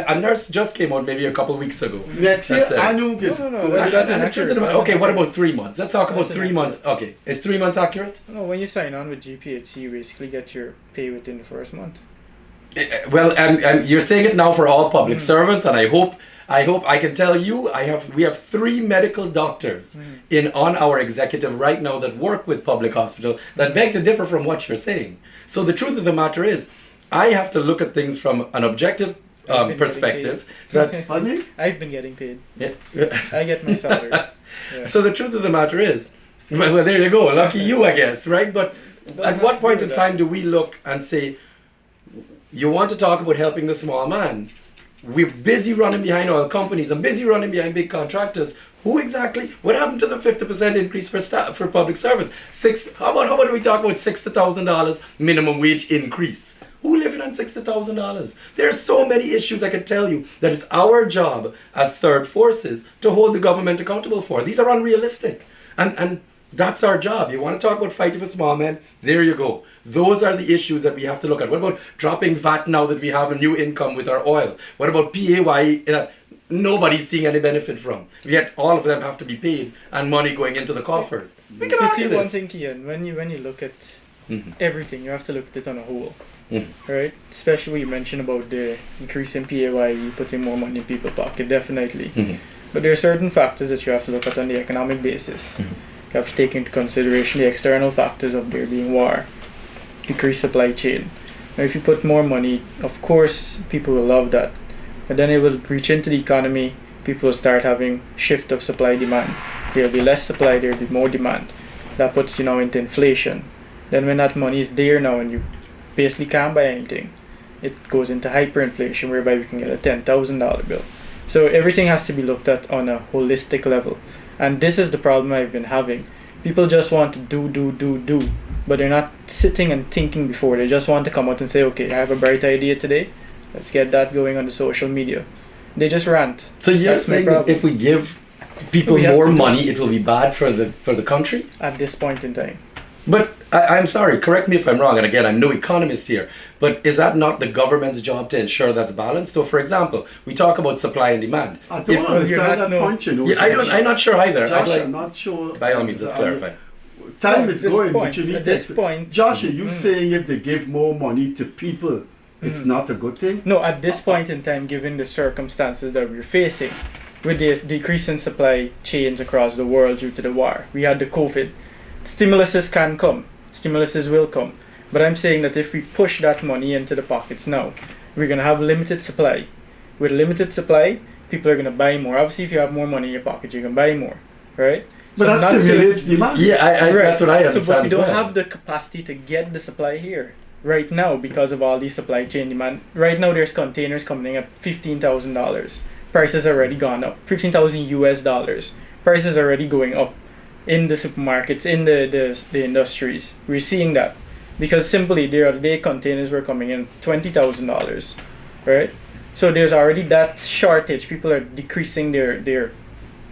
A nurse just came out maybe a couple of weeks ago. Next year, That's it. ANUG is. No, going- that's And the truth of the matter- Okay, what about 3 months? Let's talk about That's 3 months. Okay, is 3 months accurate? No, when you sign on with GPHC, you basically get your pay within the first month. Well, and you're saying it now for all public servants, and I hope I can tell you we have 3 medical doctors on our executive right now that work with public hospital that beg to differ from what you're saying. So the truth of the matter is, I have to look at things from an objective perspective. That Honey? I've been getting paid. yeah. I get my salary. Yeah. So the truth of the matter is, well, there you go. Lucky you, I guess, right? But at what point in time do we look and say, you want to talk about helping the small man? We're busy running behind oil companies and busy running behind big contractors. Who exactly? What happened to the 50% increase for public service? How about we talk about $60,000 minimum wage increase? Who living on $60,000? There are so many issues I could tell you that it's our job as third forces to hold the government accountable for. These are unrealistic. And that's our job. You want to talk about fighting for small men? There you go. Those are the issues that we have to look at. What about dropping VAT now that we have a new income with our oil? What about PAYE that nobody's seeing any benefit from? Yet all of them have to be paid and money going into the coffers. We can You argue see this. one thing, Kian, when you look at everything, you have to look at it on a whole. Right? Especially when you mentioned about the increase in PAYE, putting more money in people's pocket, definitely. But there are certain factors that you have to look at on the economic basis. You have to take into consideration the external factors of there being war, decreased supply chain. Now, if you put more money, of course, people will love that. But then it will reach into the economy, people will start having shift of supply demand. There will be less supply, there will be more demand. That puts you now into inflation. Then when that money is there now and you basically can't buy anything, it goes into hyperinflation whereby we can get a $10,000 bill. So everything has to be looked at on a holistic level. And this is the problem I've been having. People just want to do, but they're not sitting and thinking before. They just want to come out and say, okay, I have a bright idea today. Let's get that going on the social media. They just rant. So you're That's my saying that problem. if we give people We have more to do money, it will be bad for the country? At this point in time. But I'm sorry, correct me if I'm wrong, and again, I'm no economist here, but is that not the government's job to ensure that's balanced? So, for example, we talk about supply and demand. I If- don't you're understand not- that no. point, you know. Yeah, I'm not sure either. I'd Josh, like- I'm not sure. by all means, let's clarify. Time No, is at this going, point- but you need at this this. point- Josh, are you saying if they give more money to people, it's not a good thing? No, at this point in time, given the circumstances that we're facing, with the decrease in supply chains across the world due to the war, we had the COVID. Stimuluses can come. Stimuluses will come. But I'm saying that if we push that money into the pockets now, we're going to have limited supply. With limited supply, people are going to buy more. Obviously, if you have more money in your pocket, you can buy more, right? But I'm that not stimulates demand. Yeah, Right. that's what I So, understand but we as don't well. have the capacity to get the supply here. right now, because of all the supply chain demand, right now there's containers coming in at $15,000. Prices already gone up. 15,000 US dollars. Prices already going up in the supermarkets, in the industries. We're seeing that. Because simply the other day containers were coming in $20,000. Right? So there's already that shortage. People are decreasing their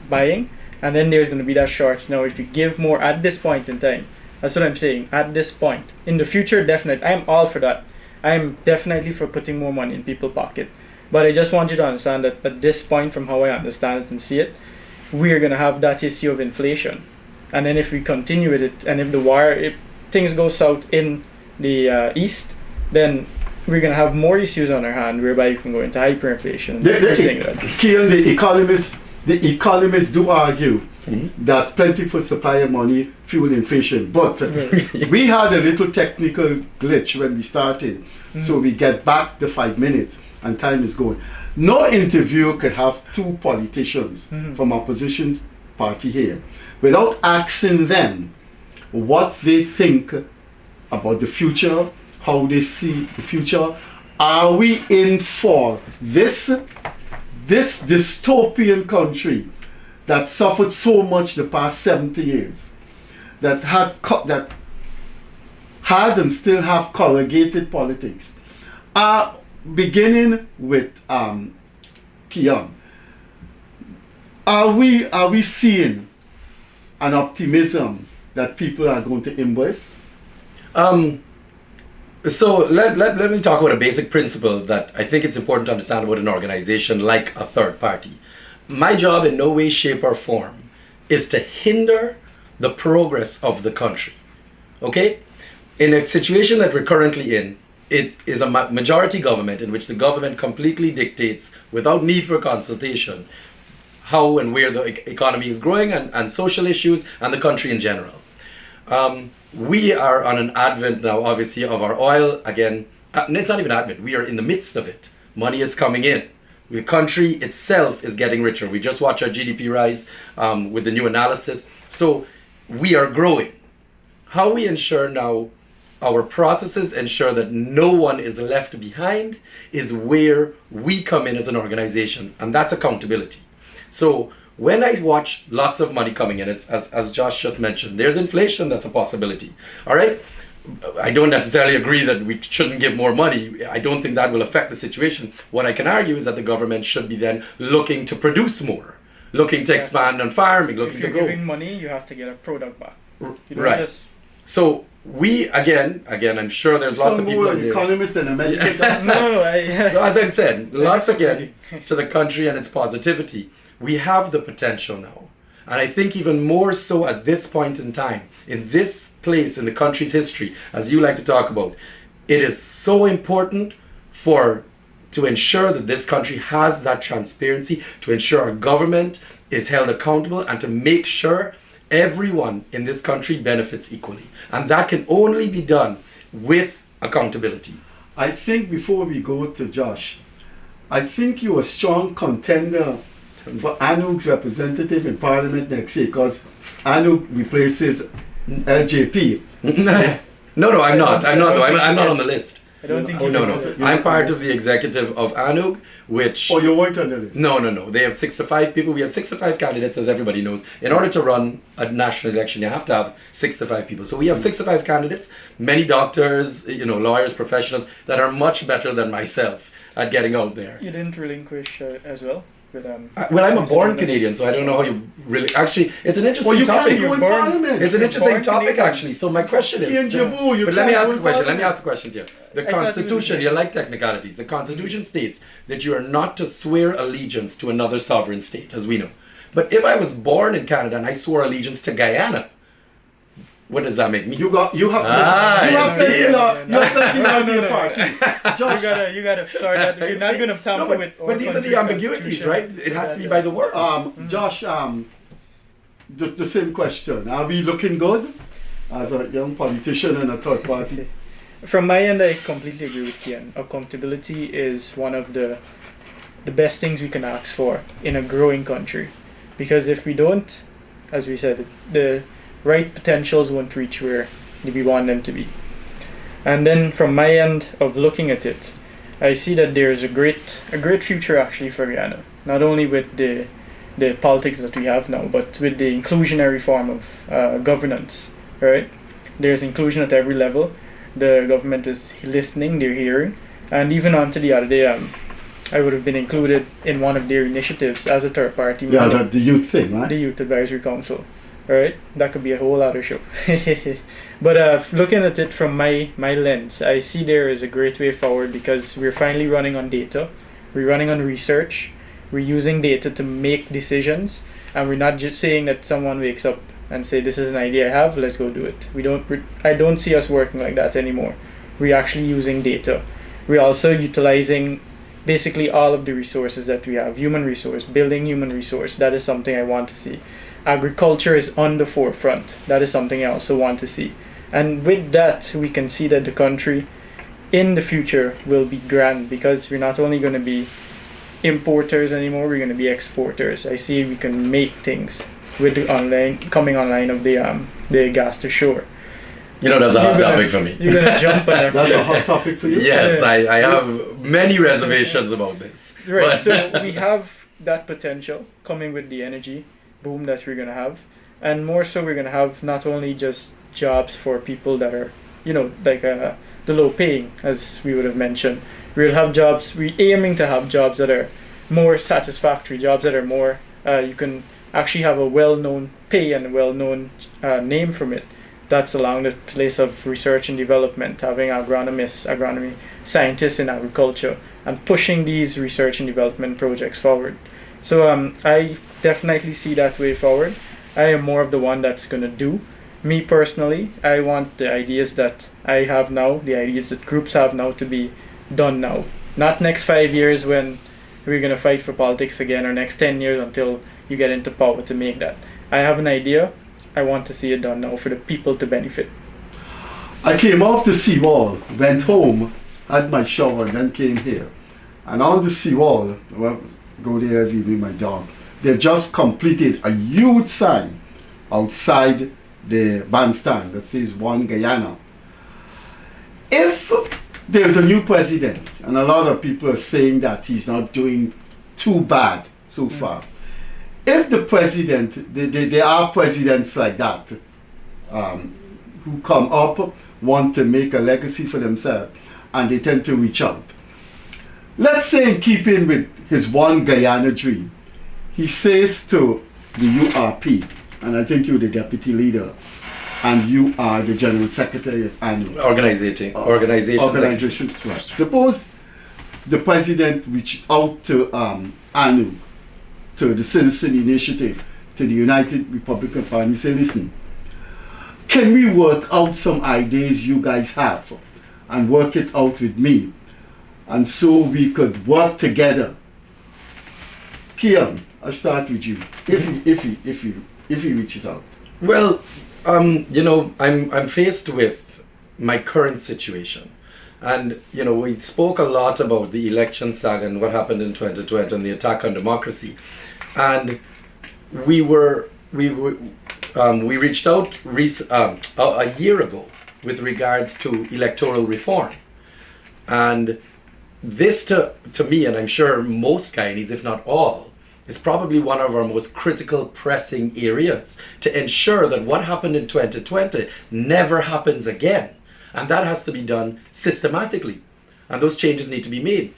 buying, and then there's gonna be that shortage. Now if you give more at this point in time, that's what I'm saying. At this point. In the future, definitely. I'm all for that. I'm definitely for putting more money in people's pocket. But I just want you to understand that at this point, from how I understand it and see it, we're going to have that issue of inflation. And then if we continue with it, and if things go south in the east, then we're going to have more issues on our hand, whereby you can go into hyperinflation. Kian, the economists do argue that plentiful supply of money fuel inflation. But we had a little technical glitch when we started. So we get back the 5 minutes and time is going. No interviewer could have two politicians from opposition party here without asking them what they think about the future, how they see the future. Are we in for this dystopian country that suffered so much the past 70 years, that had and still have corrugated politics? Beginning with Kian, are we seeing an optimism that people are going to embrace? So let me talk about a basic principle that I think it's important to understand about an organization like a third party. My job in no way, shape or form is to hinder the progress of the country. Okay? In a situation that we're currently in, it is a majority government in which the government completely dictates, without need for consultation, how and where the economy is growing and social issues and the country in general. We are on an advent now, obviously, of our oil. Again, it's not even advent. We are in the midst of it. Money is coming in. The country itself is getting richer. We just watched our GDP rise with the new analysis. So we are growing. How we ensure now our processes ensure that no one is left behind is where we come in as an organization, and that's accountability. So when I watch lots of money coming in, as Josh just mentioned, there's inflation that's a possibility. All right? I don't necessarily agree that we shouldn't give more money. I don't think that will affect the situation. What I can argue is that the government should be then looking to produce more, looking to expand on farming, looking to grow. If you're giving money, you have to get a product back. You don't Right. just... So we, again, I'm sure there's lots of people Some more economists and American. No, So as I've said, lots again to the country and its positivity. We have the potential now. And I think even more so at this point in time, in this place in the country's history, as you like to talk about, it is so important to ensure that this country has that transparency, to ensure our government is held accountable, and to make sure everyone in this country benefits equally. And that can only be done with accountability. I think before we go to Josh, I think you're a strong contender for ANUG's representative in Parliament next year, because ANUG replaces LJP. No, I'm not. I'm not on the list. I don't think No. I'm part of the executive of ANUG, which... Oh, you weren't on the list? No. They have 65 people. We have 65 candidates, as everybody knows. In order to run a national election, you have to have 65 people. So we have 65 candidates, many doctors, lawyers, professionals that are much better than myself at getting out there. You didn't relinquish as well? With, well, I'm a born Canadian, so I don't know how you really... Actually, it's an interesting topic. Go in Parliament. It's an interesting topic, actually. So my question is... Kian Jabour, but let me ask a question. Let me ask a question to you. The Constitution, you like technicalities. The Constitution states that you are not to swear allegiance to another sovereign state, as we know. But if I was born in Canada and I swore allegiance to Guyana, what does that make me? You have plenty laws in your party. Josh, you gotta start that. You're not gonna tamper with. But these are the ambiguities, right? It has to be by the word. Josh, the same question. Are we looking good as a young politician and a third party? From my end, I completely agree with Kian. Accountability is one of the best things we can ask for in a growing country, because if we don't, as we said, the right potentials won't reach where we want them to be. And then from my end of looking at it, I see that there is a great future actually for Guyana. Not only with the politics that we have now, but with the inclusionary form of governance. Right? There's inclusion at every level. The government is listening, they're hearing, and even onto the other day, I would have been included in one of their initiatives as a third party. Yeah, the youth thing, right? The Youth Advisory Council. Right? That could be a whole other show. But looking at it from my lens, I see there is a great way forward because we're finally running on data, we're running on research, we're using data to make decisions, and we're not just saying that someone wakes up and say, this is an idea I have, let's go do it. I don't see us working like that anymore. We're actually using data. We're also utilizing basically all of the resources that we have. Human resource, building human resource, that is something I want to see. Agriculture is on the forefront. That is something I also want to see. And with that, we can see that the country in the future will be grand because we're not only going to be importers anymore, we're going to be exporters. I see we can make things with the coming online of the gas to shore. You know, that's a hot topic for me. You're going to jump on that. That's a hot topic for you? Yes, I have many reservations about this. Right, But so we have that potential coming with the energy boom that we're going to have. And more so, we're going to have not only just jobs for people that are, like the low paying, as we would have mentioned. We'll have jobs, we're aiming to have jobs that are more satisfactory, jobs that are more, you can actually have a well-known pay and a well-known name from it. That's along the place of research and development, having agronomy scientists in agriculture, and pushing these research and development projects forward. So I definitely see that way forward. I am more of the one that's going to do. Me personally, I want the ideas that I have now, the ideas that groups have now, to be done now. Not next 5 years when we're going to fight for politics again, or next 10 years until you get into power to make that. I have an idea. I want to see it done now for the people to benefit. I came off the seawall, went home, had my shower, then came here. And on the seawall, well, go there every day with my dog. They just completed a huge sign outside the bandstand that says One Guyana. If there's a new president, and a lot of people are saying that he's not doing too bad so far. If the president, there are presidents like that who come up, want to make a legacy for themselves, and they tend to reach out. Let's say in keeping with his One Guyana dream, he says to the URP, and I think you're the deputy leader, and you are the general secretary of ANUG. Organization. Right. Suppose the president reached out to ANUG, to the Citizen Initiative, to the United Republican Party, say, listen, can we work out some ideas you guys have and work it out with me, and so we could work together? Kian, I'll start with you. If he reaches out. Well, I'm faced with my current situation. And, we spoke a lot about the election saga and what happened in 2020 and the attack on democracy. And we reached out a year ago with regards to electoral reform. And this to me, and I'm sure most Guyanese, if not all, is probably one of our most critical, pressing areas to ensure that what happened in 2020 never happens again. And that has to be done systematically. And those changes need to be made.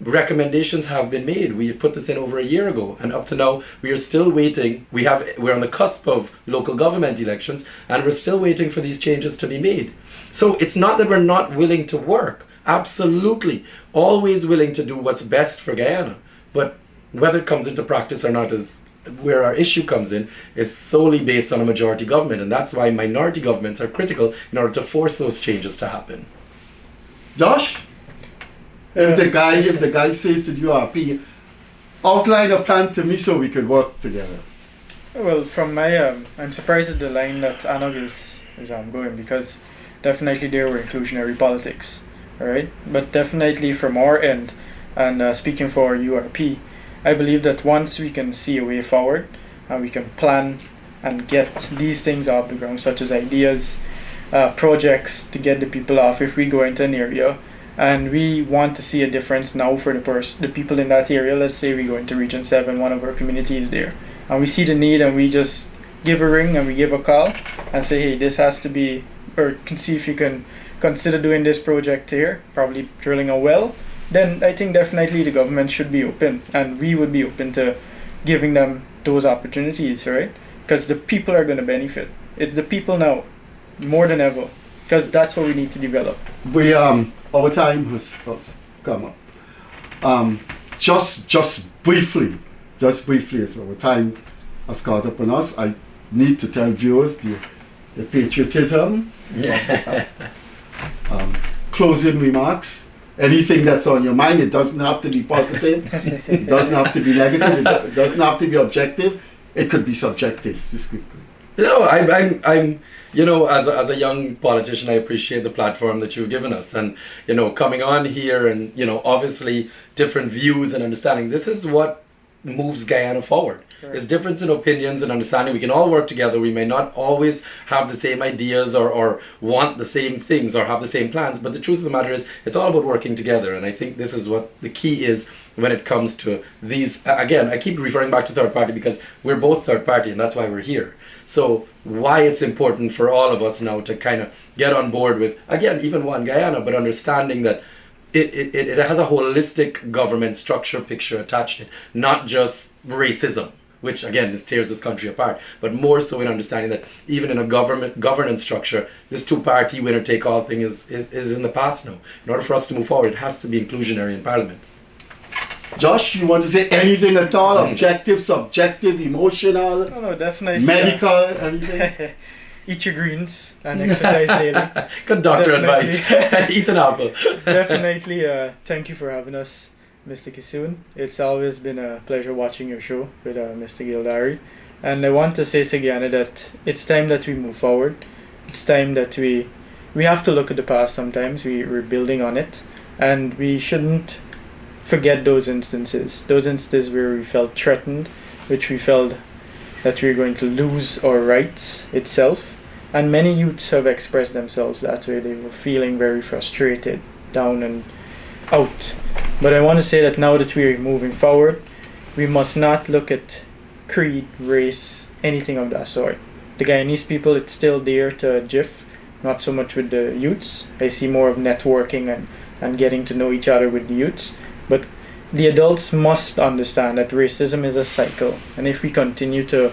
Recommendations have been made. We put this in over a year ago, and up to now we are still waiting. We're on the cusp of local government elections, and we're still waiting for these changes to be made. So it's not that we're not willing to work. Absolutely, always willing to do what's best for Guyana. But whether it comes into practice or not is where our issue comes in, is solely based on a majority government, and that's why minority governments are critical in order to force those changes to happen. Josh? If the guy says to the URP, outline a plan to me so we could work together. Well, from my, I'm surprised at the line that ANUG is going, because definitely there were inclusionary politics, alright? But definitely from our end, and speaking for URP, I believe that once we can see a way forward, and we can plan and get these things off the ground, such as ideas, projects to get the people off if we go into an area and we want to see a difference now for the people in that area. Let's say we go into Region 7, one of our communities there, and we see the need and we just give a ring and we give a call and say, hey, this has to be, or can see if you can consider doing this project here, probably drilling a well, then I think definitely the government should be open and we would be open to giving them those opportunities, right? Because the people are going to benefit. It's the people now, more than ever, because that's what we need to develop. We our time has come up. Just briefly, as our time has caught up on us, I need to tell viewers the patriotism. Closing remarks. Anything that's on your mind. It doesn't have to be positive. It doesn't have to be negative. It doesn't have to be objective. It could be subjective. Just quickly. No, I'm you know, as a young politician, I appreciate the platform that you've given us, and you know, coming on here and you know, obviously different views and understanding. This is what moves Guyana forward. Right. It's difference in opinions and understanding. We can all work together. We may not always have the same ideas or want the same things or have the same plans, but the truth of the matter is it's all about working together. And I think this is what the key is when it comes to these. Again, I keep referring back to third party because we're both third party and that's why we're here. So why it's important for all of us now to kind of get on board with, again, even One Guyana, but understanding that it has a holistic government structure picture attached to it, not just racism, which again, this tears this country apart, but more so in understanding that even in a governance structure, this two-party winner-take-all thing is in the past now. In order for us to move forward, it has to be inclusionary in Parliament. Josh, you want to say anything at all? Objective, subjective, emotional, No, definitely. medical, anything? Eat your greens and exercise daily. Good doctor Definitely. advice. Eat an apple. Definitely. Thank you for having us, Mr. Kissoon. It's always been a pleasure watching your show with Mr. Gildarie. And I want to say to Guyana that it's time that we move forward. It's time that we have to look at the past sometimes. We're building on it. And we shouldn't forget those instances where we felt threatened, which we felt that we're going to lose our rights itself. And many youths have expressed themselves that way. They were feeling very frustrated, down and out. But I want to say that now that we're moving forward, we must not look at creed, race, anything of that sort. The Guyanese people, it's still there to GIF, not so much with the youths. I see more of networking and getting to know each other with the youths. But the adults must understand that racism is a cycle. And if we continue to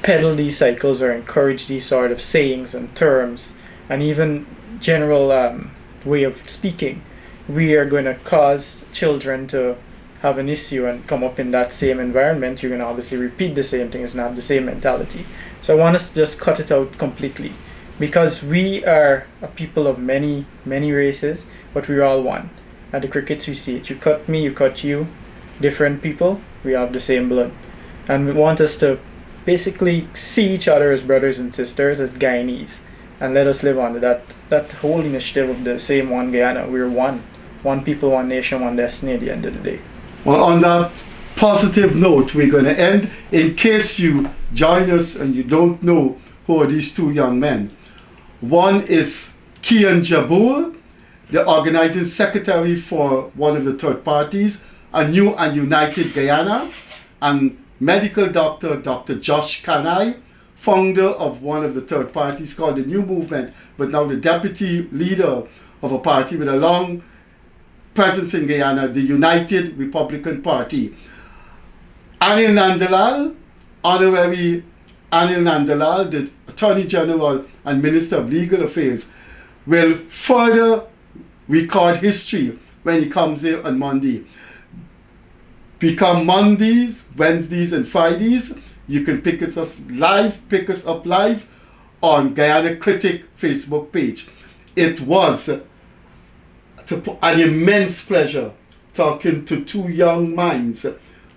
peddle these cycles or encourage these sort of sayings and terms and even general way of speaking, we are going to cause children to have an issue and come up in that same environment. You're going to obviously repeat the same things and have the same mentality. So I want us to just cut it out completely, because we are a people of many, many races, but we're all one. At the crickets we see it. You cut me, you cut you, different people, we have the same blood. And we want us to basically see each other as brothers and sisters, as Guyanese, and let us live under that whole initiative of the same One Guyana. We're one. One people, one nation, one destiny at the end of the day. Well, on that positive note, we're going to end. In case you join us and you don't know who are these two young men, one is Kian Jabour, the organizing secretary for one of the third parties, a new and united Guyana, and medical doctor, Dr. Josh Kanhai, founder of one of the third parties called the New Movement, but now the deputy leader of a party with a long presence in Guyana, the United Republican Party. Anil Nandalal, Honorary Anil Nandalal, the Attorney General and Minister of Legal Affairs, will further record history when he comes here on Monday. Become Mondays, Wednesdays and Fridays. You can pick us up live on Guyana Critic Facebook page. It was an immense pleasure talking to two young minds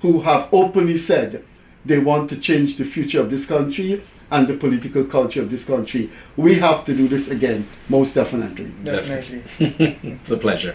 who have openly said they want to change the future of this country and the political culture of this country. We have to do this again, most definitely. Definitely. It's a pleasure.